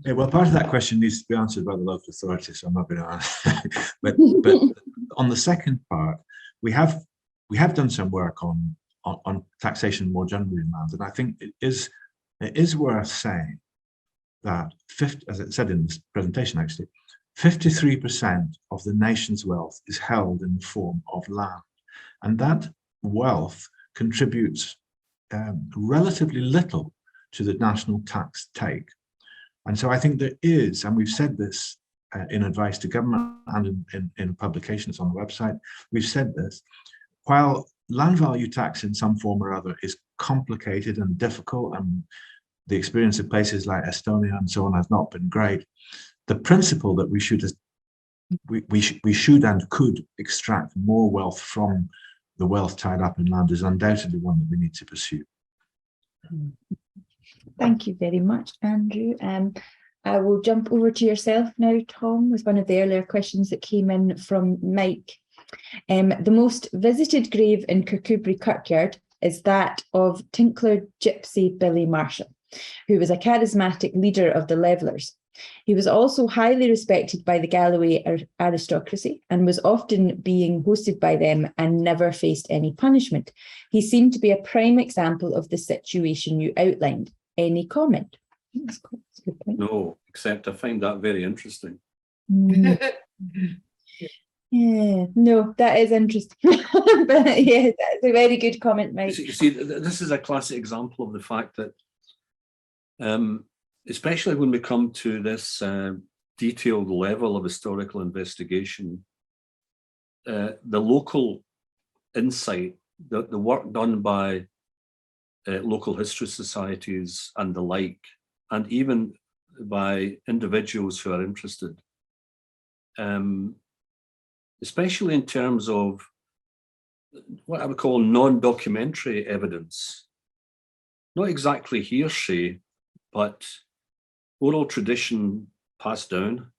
Yeah, well, part of that question needs to be answered by the local authority, so I'm not going to answer. but on the second part, we have done some work on taxation more generally in land, and I think it is worth saying that as it said in this presentation, actually, 53% of the nation's wealth is held in the form of land, and that wealth contributes relatively little to the national tax take. And so I think there is, and we've said this in advice to government and in publications on the website, we've said this, while land value tax in some form or other is complicated and difficult, and the experience of places like Estonia and so on has not been great, the principle that we should and could extract more wealth from the wealth tied up in land is undoubtedly one that we need to pursue. Thank you very much, Andrew. I will jump over to yourself now, Tom, with one of the earlier questions that came in from Mike. The most visited grave in Kirkcudbright Kirkyard is that of Tinkler Gypsy Billy Marshall, who was a charismatic leader of the Levellers. He was also highly respected by the Galloway aristocracy and was often being hosted by them and never faced any punishment. He seemed to be a prime example of the situation you outlined. Any comment? That's a good point. No, except I find that very interesting. Yeah, no, that is interesting. But yeah, that's a very good comment, Mike. You see, this is a classic example of the fact that especially when we come to this detailed level of historical investigation, the local insight, the work done by local history societies and the like, and even by individuals who are interested, especially in terms of what I would call non-documentary evidence, not exactly hearsay, but oral tradition passed down,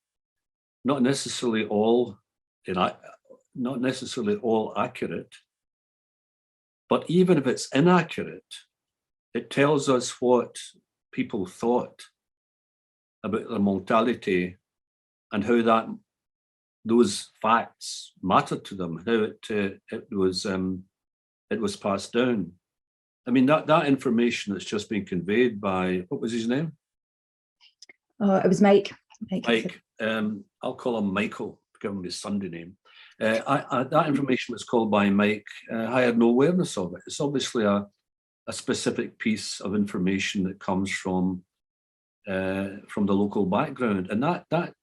not necessarily all accurate, but even if it's inaccurate, it tells us what people thought about their mortality and how those facts mattered to them, how it was passed down. I mean, that information that's just been conveyed by, what was his name? Oh, it was Mike. Mike. I'll call him Michael, give him his Sunday name. That information was called by Mike. I had no awareness of it. It's obviously a a specific piece of information that comes from the local background, and that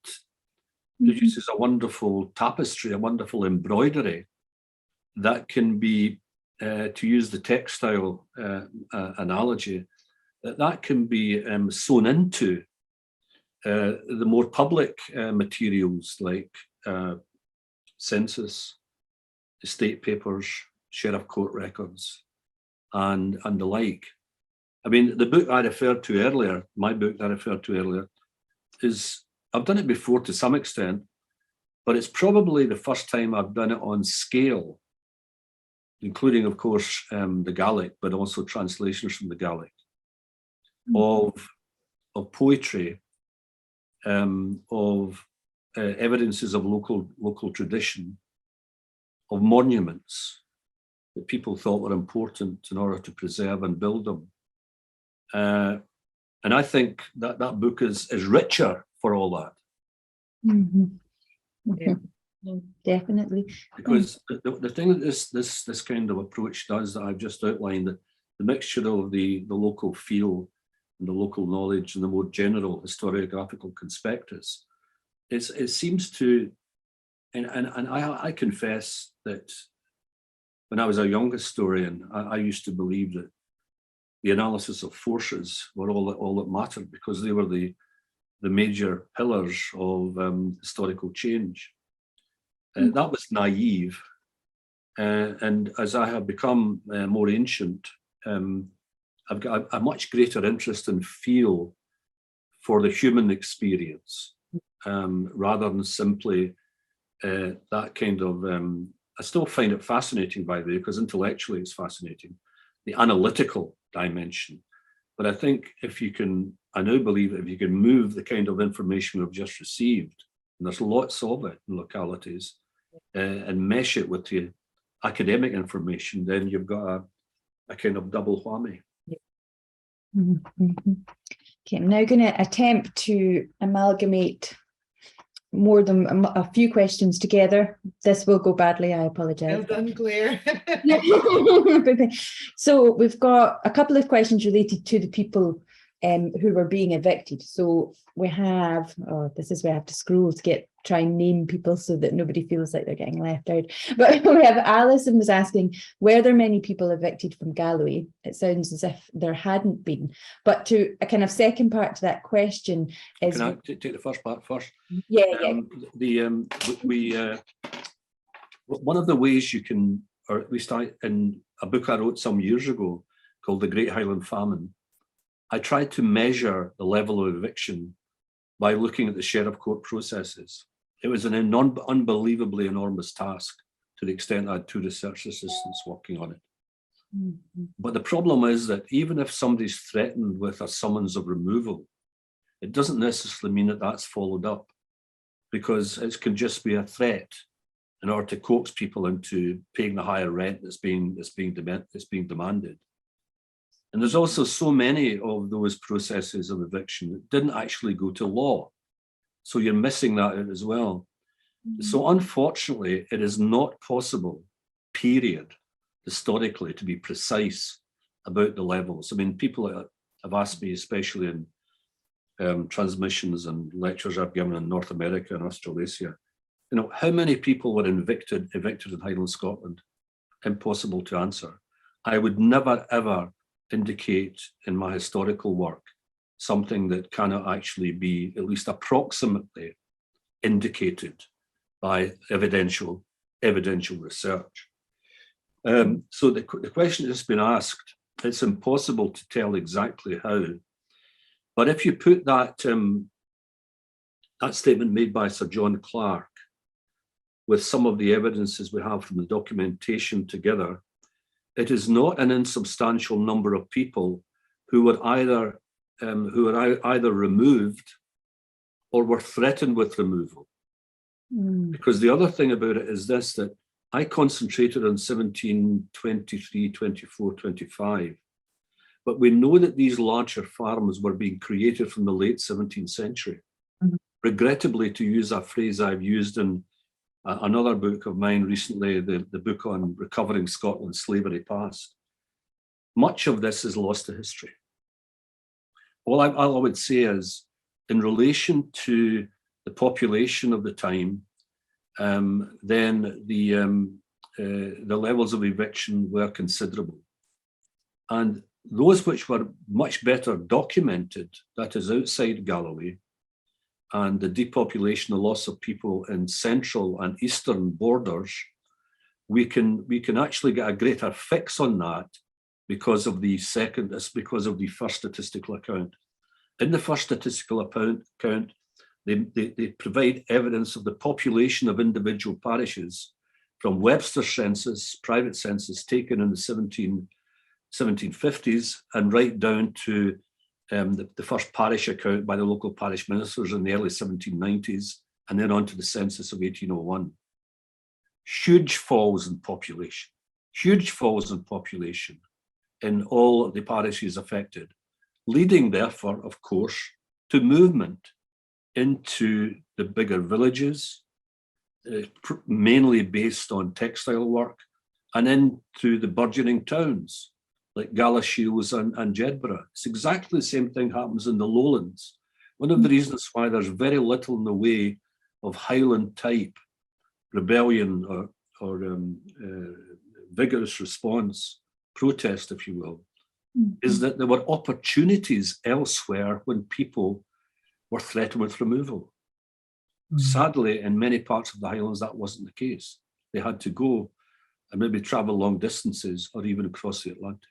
produces a wonderful tapestry, a wonderful embroidery that can be, to use the textile analogy, that can be sewn into the more public materials like census, estate papers, sheriff court records, and the like. I mean, the book I referred to earlier, my book I referred to earlier, is, I've done it before to some extent, but it's probably the first time I've done it on scale, including, of course, the Gaelic, but also translations from the Gaelic, of poetry, of evidences of local tradition, of monuments that people thought were important in order to preserve and build them. And I think that book is richer for all that. Yeah. Definitely. Because the thing that this kind of approach does, that I've just outlined, the mixture of the local feel and the local knowledge and the more general historiographical conspectus, it seems to, and I confess that when I was a young historian, I used to believe that the analysis of forces were all that mattered, because they were the major pillars of historical change. That was naive. And as I have become more ancient, I've got a much greater interest and feel for the human experience, rather than simply that kind of, I still find it fascinating, by the way, because intellectually it's fascinating, the analytical dimension. But I think I now believe that if you can move the kind of information we've just received, and there's lots of it in localities, and mesh it with the academic information, then you've got a kind of double whammy. Okay, I'm now going to attempt to amalgamate more than a few questions together. This will go badly, I apologize. Well done, Claire. So we've got a couple of questions related to the people who were being evicted. So we have, this is where I have to scroll to try and name people so that nobody feels like they're getting left out. But we have Alison was asking, were there many people evicted from Galloway? It sounds as if there hadn't been. But to a kind of second part to that question is... Can I take the first part first? Yeah. One of the ways you can, or at least in a book I wrote some years ago called The Great Highland Famine, I tried to measure the level of eviction by looking at the sheriff court processes. It was an unbelievably enormous task, to the extent I had 2 research assistants working on it. But the problem is that even if somebody's threatened with a summons of removal, it doesn't necessarily mean that that's followed up, because it can just be a threat in order to coax people into paying the higher rent that's being demanded. And there's also so many of those processes of eviction that didn't actually go to law. So you're missing that out as well. So unfortunately, it is not possible, period, historically, to be precise about the levels. I mean, people have asked me, especially in transmissions and lectures I've given in North America and Australasia, how many people were evicted in Highland Scotland? Impossible to answer. I would never, ever indicate in my historical work something that cannot actually be at least approximately indicated by evidential research. So the question has been asked, it's impossible to tell exactly how, but if you put that statement made by Sir John Clarke with some of the evidences we have from the documentation together, it is not an insubstantial number of people who were either removed or were threatened with removal. Because the other thing about it is this, that I concentrated on 1723, 24, 25, but we know that these larger farms were being created from the late 17th century. Regrettably, to use a phrase I've used in another book of mine recently, the book on Recovering Scotland's Slavery Past, much of this is lost to history. All I would say is, in relation to the population of the time, then the levels of eviction were considerable. And those which were much better documented, that is outside Galloway, and the depopulation, the loss of people in central and eastern borders, we can actually get a greater fix on that because of the first statistical account. In the first statistical account, they provide evidence of the population of individual parishes from Webster's census, private census taken in the 1750s, and right down to the first parish account by the local parish ministers in the early 1790s, and then on to the census of 1801. Huge falls in population in all of the parishes affected, leading therefore, of course, to movement into the bigger villages, mainly based on textile work, and into the burgeoning towns like Galashiels and Jedburgh. It's exactly the same thing happens in the lowlands. One of the reasons why there's very little in the way of Highland type rebellion or vigorous response, protest, if you will, is that there were opportunities elsewhere when people were threatened with removal. Sadly, in many parts of the Highlands, that wasn't the case. They had to go and maybe travel long distances or even across the Atlantic.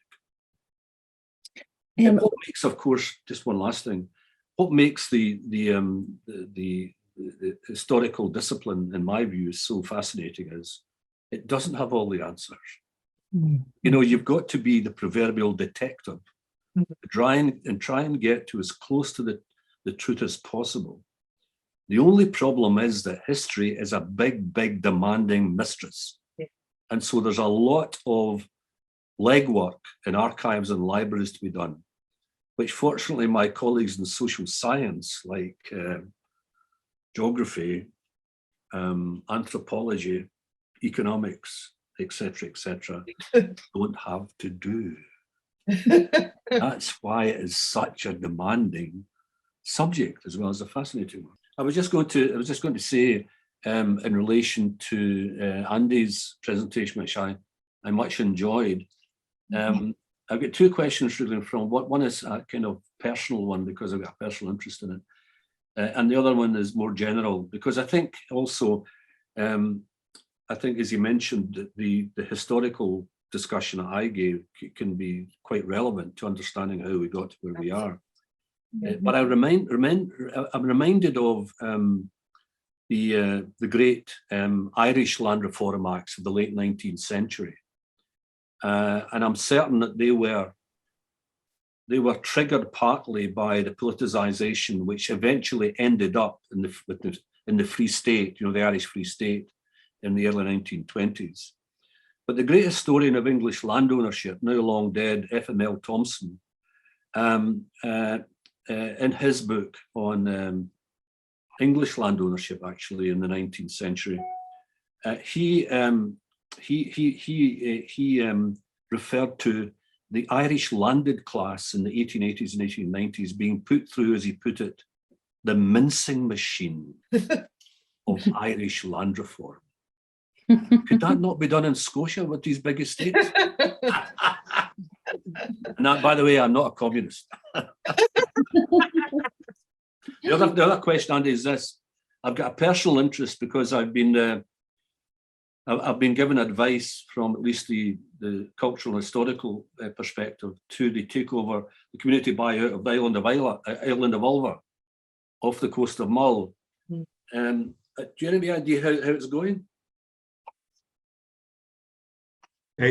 And what makes, of course, just one last thing, what makes the historical discipline, in my view, so fascinating is it doesn't have all the answers. You know, you've got to be the proverbial detective, try and get to as close to the truth as possible. The only problem is that history is a big, big demanding mistress. And so there's a lot of legwork in archives and libraries to be done, which fortunately my colleagues in social science, like geography, anthropology, economics, etc., don't have to do. That's why it is such a demanding subject as well as a fascinating one. I was just going to say, in relation to Andy's presentation, which I much enjoyed. I've got two questions really from one is a kind of personal one because I've got a personal interest in it, and the other one is more general because I think also, I think as you mentioned, the historical discussion that I gave can be quite relevant to understanding how we got to where we are. But I'm reminded of the great Irish Land Reform Acts of the late 19th century. And I'm certain that they were triggered partly by the politicization, which eventually ended up in the Free State, you know, the Irish Free State in the early 1920s. But the great historian of English land ownership, now long dead, F.M.L. Thompson, in his book on English land ownership, actually in the 19th century, he referred to the Irish landed class in the 1880s and 1890s being put through, as he put it, the mincing machine of Irish land reform. Could that not be done in Scotia with these big estates? And that, by the way, I'm not a communist. The other question, Andy, is this. I've got a personal interest because I've been given advice from at least the cultural and historical perspective to the takeover, the community buyout of the island of Ulva off the coast of Mull. Do you have any idea how it's going?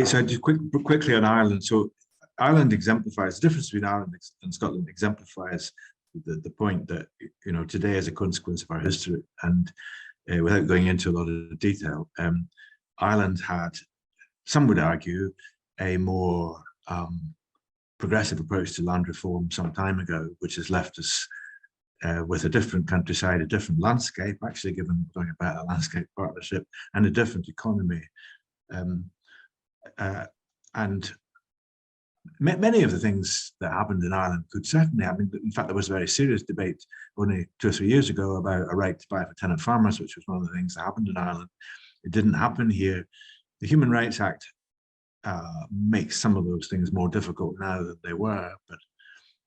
So just quickly on Ireland. So Ireland exemplifies, the difference between Ireland and Scotland exemplifies the point that, you know, today as a consequence of our history and without going into a lot of detail, Ireland had, some would argue, a more progressive approach to land reform some time ago, which has left us with a different countryside, a different landscape, actually, given we're talking about a landscape partnership, and a different economy. And many of the things that happened in Ireland could certainly happen. In fact, there was a very serious debate only 2 or 3 years ago about a right to buy for tenant farmers, which was one of the things that happened in Ireland. It didn't happen here. The Human Rights Act makes some of those things more difficult now than they were, but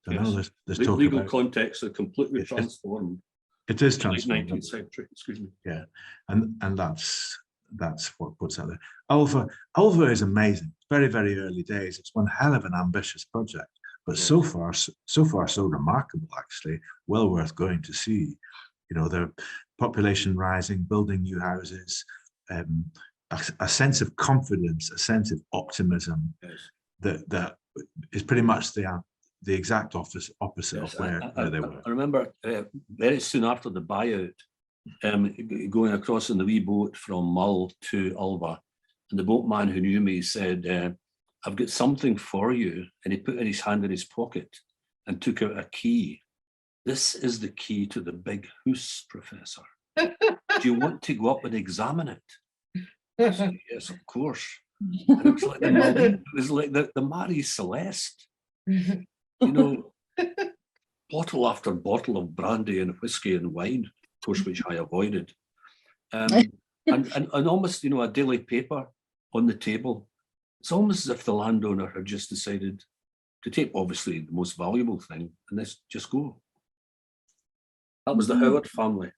I know there's The talk legal about context are completely transformed. it is in the transformed. 19th century, excuse me. Yeah, and that's what puts out there. Ulva is amazing. Very, very early days. It's one hell of an ambitious project, but so far so remarkable. Actually, well worth going to see. You know, the population rising, building new houses, a sense of confidence, a sense of optimism. Yes. That is pretty much the exact opposite Yes, of where they were. I remember very soon after the buyout, going across in the wee boat from Mull to Ulva, and the boatman who knew me said, "I've got something for you," and he put his hand in his pocket and took out a key. "This is the key to the big house, Professor. Do you want to go up and examine it?" I said, "Yes, of course." And it was like the Marie Celeste, you know, bottle after bottle of brandy and whiskey and wine, of course, which I avoided, and almost, you know, a daily paper on the table. It's almost as if the landowner had just decided to take, obviously, the most valuable thing, and let's just go. That was the Howard family.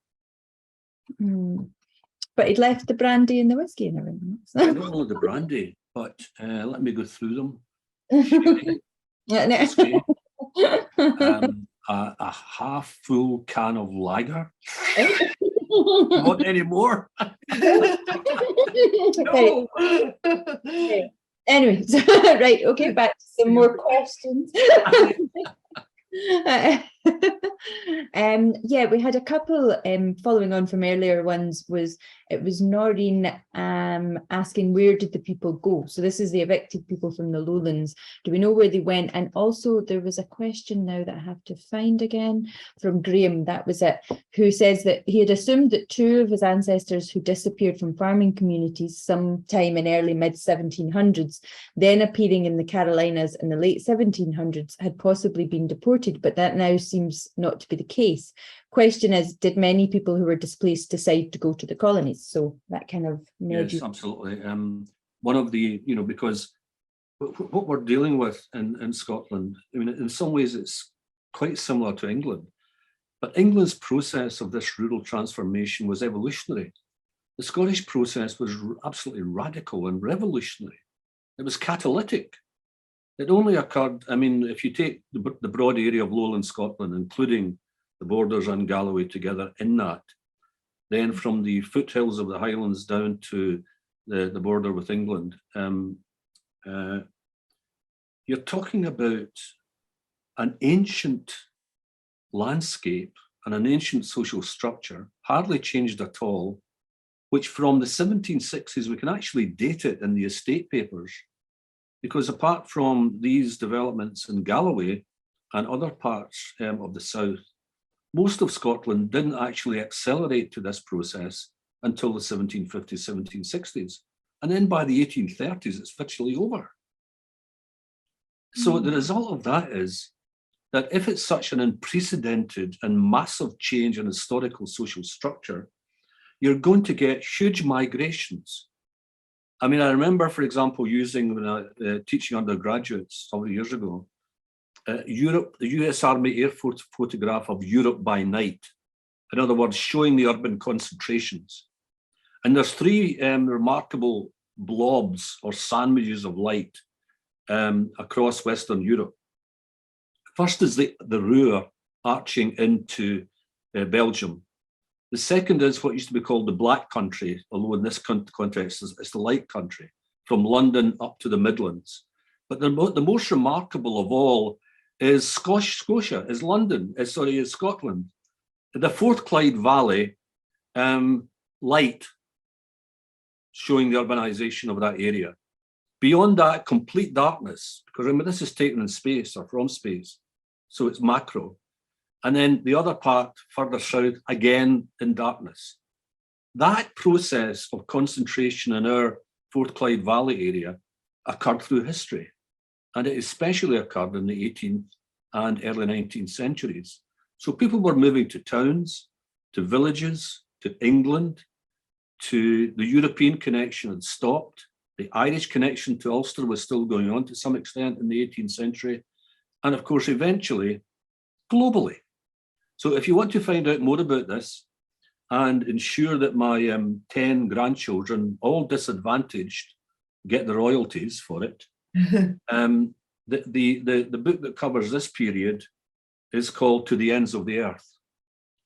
But he'd left the brandy and the whiskey and everything. Not only the brandy, but let me go through them. Yeah, A half-full can of lager. Want any more? No. Anyway, right, okay, back to some more questions. Yeah, we had a couple following on from earlier ones. It was Noreen asking, where did the people go? So this is the evicted people from the lowlands. Do we know where they went? And also there was a question now that I have to find again from Graham, that was it, who says that he had assumed that 2 of his ancestors who disappeared from farming communities sometime in early mid-1700s, then appearing in the Carolinas in the late 1700s, had possibly been deported, but that now seems not to be the case. Question is, did many people who were displaced decide to go to the colonies? So that kind of made yes, absolutely. One of the, you know, because what we're dealing with in Scotland, I mean, in some ways it's quite similar to England, but England's process of this rural transformation was evolutionary. The Scottish process was absolutely radical and revolutionary. It was catalytic. It only occurred, I mean, if you take the broad area of lowland Scotland, including the Borders and Galloway together in that, then from the foothills of the Highlands down to the border with England, you're talking about an ancient landscape and an ancient social structure, hardly changed at all, which from the 1760s, we can actually date it in the estate papers, because apart from these developments in Galloway and other parts of the south, most of Scotland didn't actually accelerate to this process until the 1750s, 1760s. And then by the 1830s, it's virtually over. So the result of that is that if it's such an unprecedented and massive change in historical social structure, you're going to get huge migrations. I mean, I remember, for example, using when I teaching undergraduates several years ago, Europe, the US Army Air Force photograph of Europe by night. In other words, showing the urban concentrations. And there's 3 remarkable blobs or sandwiches of light across Western Europe. First is the Ruhr arching into Belgium. The second is what used to be called the Black Country, although in this context it's the Light Country, from London up to the Midlands. But the most remarkable of all is Scotia, is London, is Scotland. The Forth Clyde Valley, light, showing the urbanization of that area. Beyond that, complete darkness, because remember, this is taken in space or from space, so it's macro. And then the other part further south, again in darkness. That process of concentration in our Forth Clyde Valley area occurred through history. and it especially occurred in the 18th and early 19th centuries. So people were moving to towns, to villages, to England, to the European connection had stopped. The Irish connection to Ulster was still going on to some extent in the 18th century. And of course, eventually, globally. So if you want to find out more about this and ensure that my 10 grandchildren, all disadvantaged, get the royalties for it, the book that covers this period is called To the Ends of the Earth,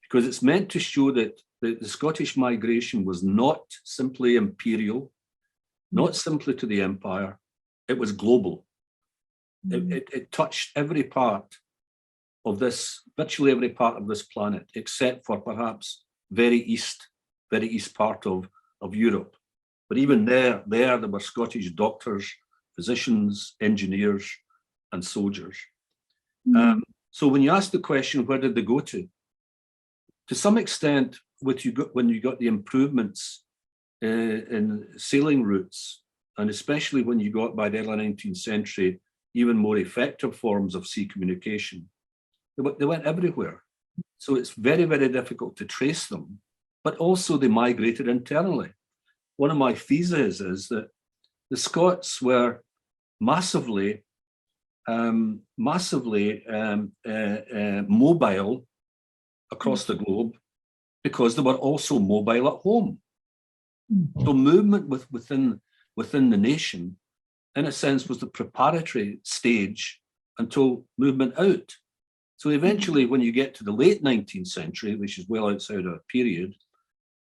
because it's meant to show that the Scottish migration was not simply imperial, not simply to the empire, it was global. It touched every part of this, virtually every part of this planet, except for perhaps very east part of Europe. But even there were Scottish doctors, physicians, engineers, and soldiers. So when you ask the question, where did they go to some extent, when you got the improvements in sailing routes, and especially when you got, by the early 19th century, even more effective forms of sea communication, they went everywhere. So it's very, very difficult to trace them, but also they migrated internally. One of my theses is that the Scots were massively mobile across the globe because they were also mobile at home. So movement within the nation, in a sense, was the preparatory stage until movement out. So eventually, when you get to the late 19th century, which is well outside our period,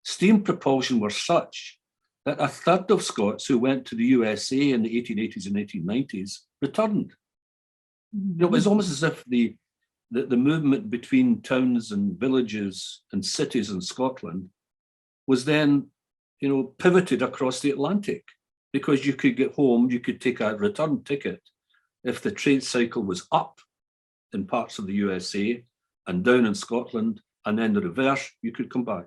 steam propulsion was such that a third of Scots who went to the USA in the 1880s and 1890s returned. It was almost as if the movement between towns and villages and cities in Scotland was then, pivoted across the Atlantic, because you could get home, you could take a return ticket if the trade cycle was up in parts of the USA and down in Scotland, and then the reverse, you could come back.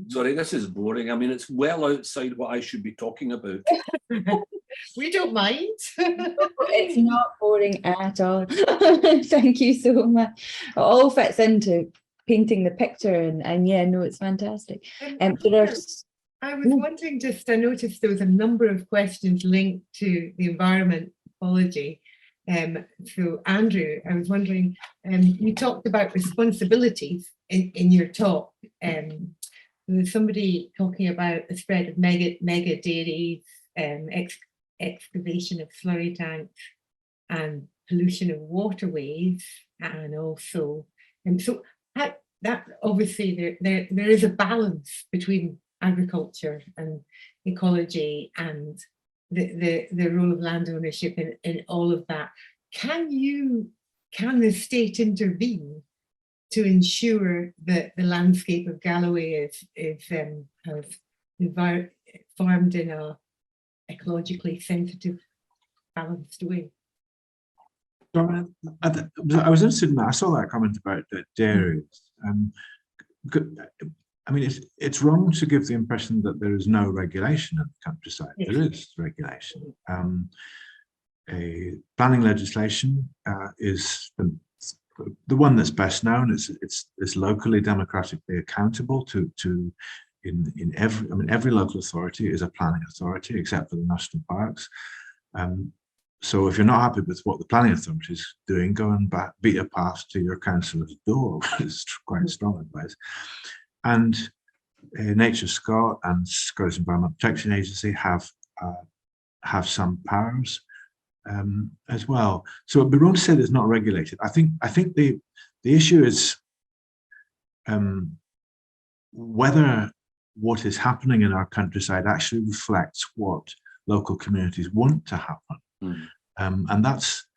Sorry, this is boring. I mean, it's well outside what I should be talking about. We don't mind. It's not boring at all. Thank you so much. It all fits into painting the picture, and yeah, no, it's fantastic. I was wondering, I noticed there was a number of questions linked to the environment ecology. So Andrew, I was wondering, you talked about responsibilities in your talk. There was somebody talking about the spread of mega dairies, excavation of slurry tanks, and pollution of waterways, and also, so that obviously there is a balance between agriculture and ecology and the role of land ownership in all of that. Can the state intervene to ensure that the landscape of Galloway is farmed in a ecologically sensitive, balanced way? I was interested in that. I saw that comment about the dairies. I mean, it's wrong to give the impression that there is no regulation in the countryside. Yes. There is regulation. Planning legislation is the one that's best known. It's locally democratically accountable in every local authority is a planning authority, except for the national parks. So if you're not happy with what the planning authority is doing, go and beat a path to your councillor's door. It's quite strong advice. And Nature Scot and Scottish Environment Protection Agency have some powers as well. So it'd be wrong to say that it's not regulated. I think the issue is whether what is happening in our countryside actually reflects what local communities want to happen. And that's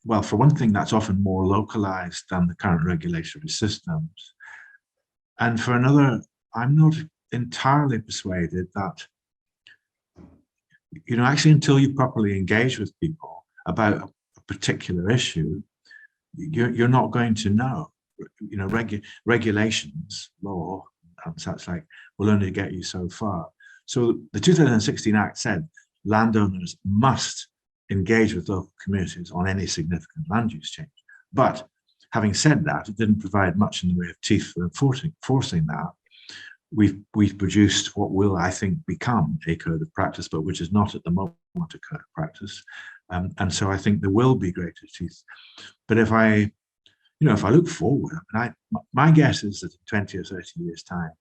well, for one thing, that's often more localized than the current regulatory systems. And for another, I'm not entirely persuaded that, actually until you properly engage with people about a particular issue, you're not going to know. Regulations, law, and such like, will only get you so far. So the 2016 Act said landowners must engage with local communities on any significant land use change. But having said that, it didn't provide much in the way of teeth for enforcing that. We've produced what will, I think, become a code of practice, but which is not at the moment a code of practice. And so I think there will be greater teeth. But if I look forward, my guess is that in 20 or 30 years' time,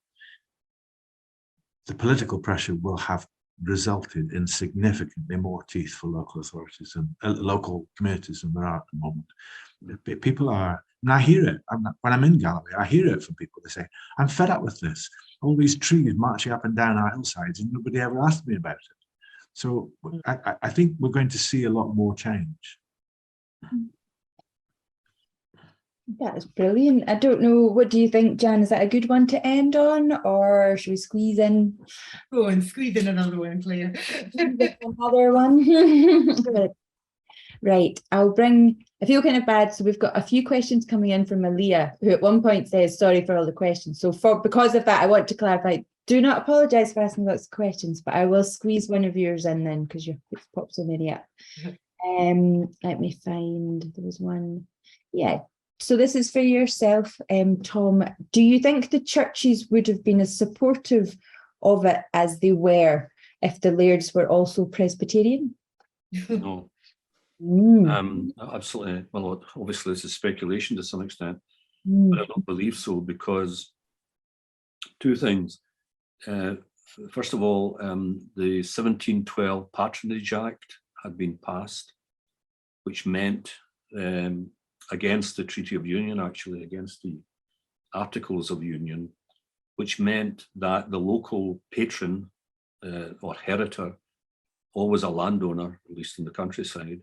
the political pressure will have resulted in significantly more teeth for local authorities and local communities than there are at the moment. People are, and I hear it when I'm in Galloway, I hear it from people. They say, I'm fed up with this. All these trees marching up and down our hillsides and nobody ever asked me about it. So I think we're going to see a lot more change. That is brilliant. I don't know, what do you think, Jan? Is that a good one to end on, or should we squeeze in? Go and squeeze in another one, Claire. Another one. Right, I'll bring, I feel kind of bad, so we've got a few questions coming in from Aaliyah, who at one point says, sorry for all the questions. So because of that, I want to clarify, do not apologise for asking lots of questions, but I will squeeze one of yours in then, because you popped so many up. Let me find, there was one. Yeah, so this is for yourself, Tom. Do you think the churches would have been as supportive of it as they were if the lairds were also Presbyterian? No. Absolutely. Well, obviously this is speculation to some extent, but I don't believe so, because two things. First of all, the 1712 Patronage Act had been passed, which meant, against the Treaty of Union, actually against the Articles of Union, which meant that the local patron or heritor, always a landowner, at least in the countryside,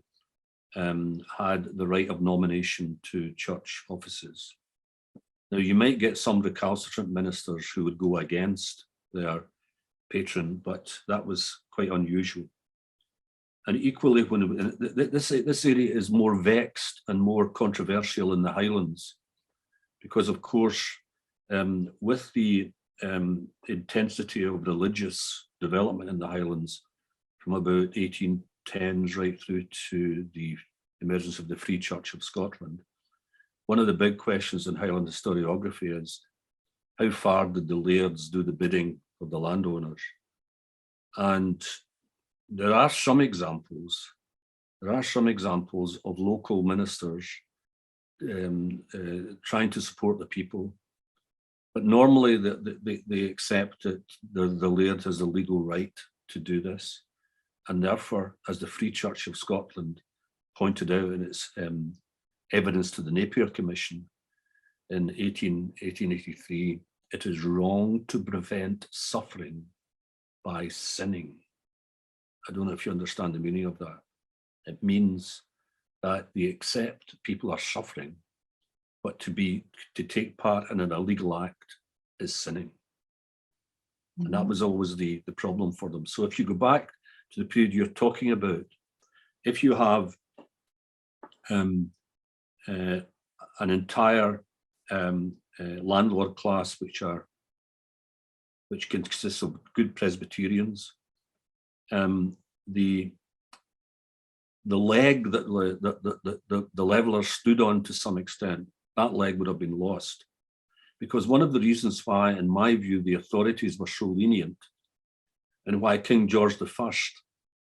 had the right of nomination to church offices. Now, you might get some recalcitrant ministers who would go against their patron, but that was quite unusual. And equally, when this area is more vexed and more controversial in the Highlands, because of course, with the intensity of religious development in the Highlands from about 1810s right through to the emergence of the Free Church of Scotland, one of the big questions in Highland historiography is, how far did the lairds do the bidding of the landowners? And there are some examples of local ministers trying to support the people, but normally they accept that the laird has the legal right to do this, and therefore, as the Free Church of Scotland pointed out in its evidence to the Napier Commission in 1883, it is wrong to prevent suffering by sinning. I don't know if you understand the meaning of that. It means that they accept people are suffering, but to take part in an illegal act is sinning. And that was always the problem for them. So if you go back to the period you're talking about, if you have an entire landlord class which consists of good Presbyterians, the leg that the leveller stood on to some extent, that leg would have been lost. Because one of the reasons why, in my view, the authorities were so lenient, and why King George I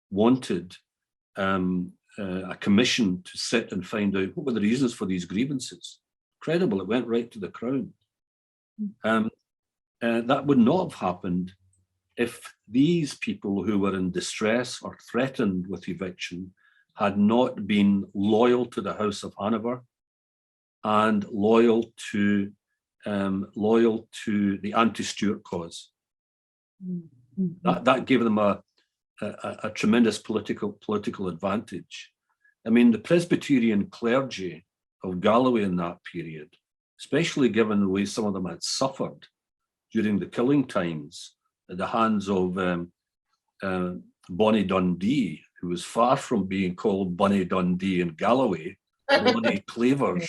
wanted a commission to sit and find out what were the reasons for these grievances. Incredible, it went right to the Crown. That would not have happened if these people who were in distress or threatened with eviction had not been loyal to the House of Hanover and loyal to the anti-Stuart cause. That gave them a tremendous political advantage. I mean, the Presbyterian clergy of Galloway in that period, especially given the way some of them had suffered during the killing times at the hands of Bonnie Dundee, who was far from being called Bonnie Dundee in Galloway, Bonnie Clavers,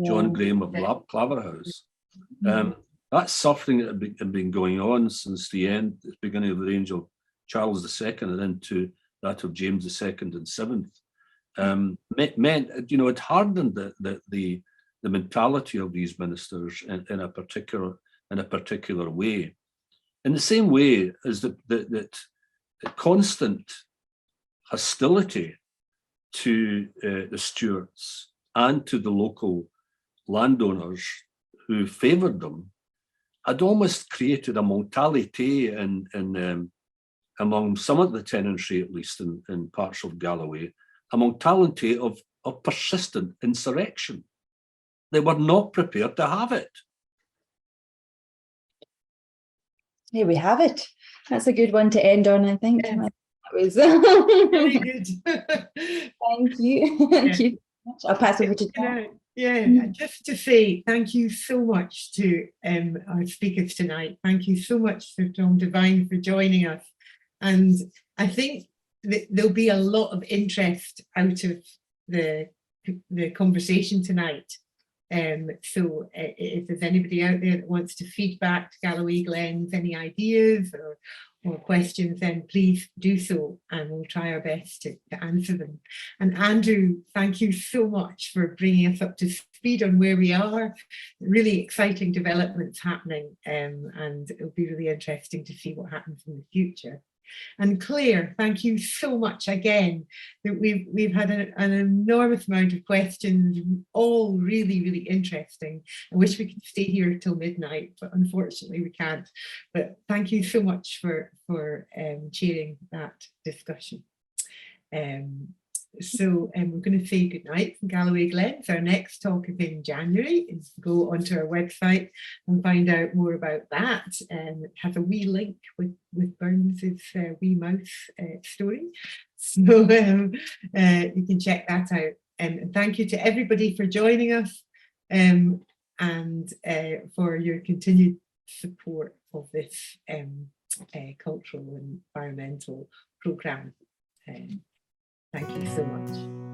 John Graham of Claverhouse. That suffering that had been going on since the beginning of the reign of Charles II and into that of James II and VII, meant, you know, it hardened the mentality of these ministers in a particular way. In the same way as that constant hostility to the Stuarts and to the local landowners who favoured them had almost created a mentality among some of the tenantry, at least in parts of Galloway, a mentality of persistent insurrection. They were not prepared to have it. Here we have it. That's a good one to end on, I think. Yeah. That was Very good. Thank you. Thank you. I'll pass over to Tom. Just to say thank you so much to our speakers tonight. Thank you so much Sir Tom Devine for joining us. And I think that there'll be a lot of interest out of the conversation tonight. So if there's anybody out there that wants to feedback to Galloway Glens, any ideas or questions, then please do so, and we'll try our best to answer them. And Andrew, thank you so much for bringing us up to speed on where we are. Really exciting developments happening, and it'll be really interesting to see what happens in the future. And Claire, thank you so much again. That we've had an enormous amount of questions, all really, really interesting. I wish we could stay here till midnight, but unfortunately we can't. But thank you so much for chairing that discussion. So we're going to say goodnight from Galloway Glens. Our next talk is in January. Is go onto our website and find out more about that. It has a wee link with Burns's wee mouse story. So you can check that out. And thank you to everybody for joining us and for your continued support of this cultural and environmental programme. Thank you so much.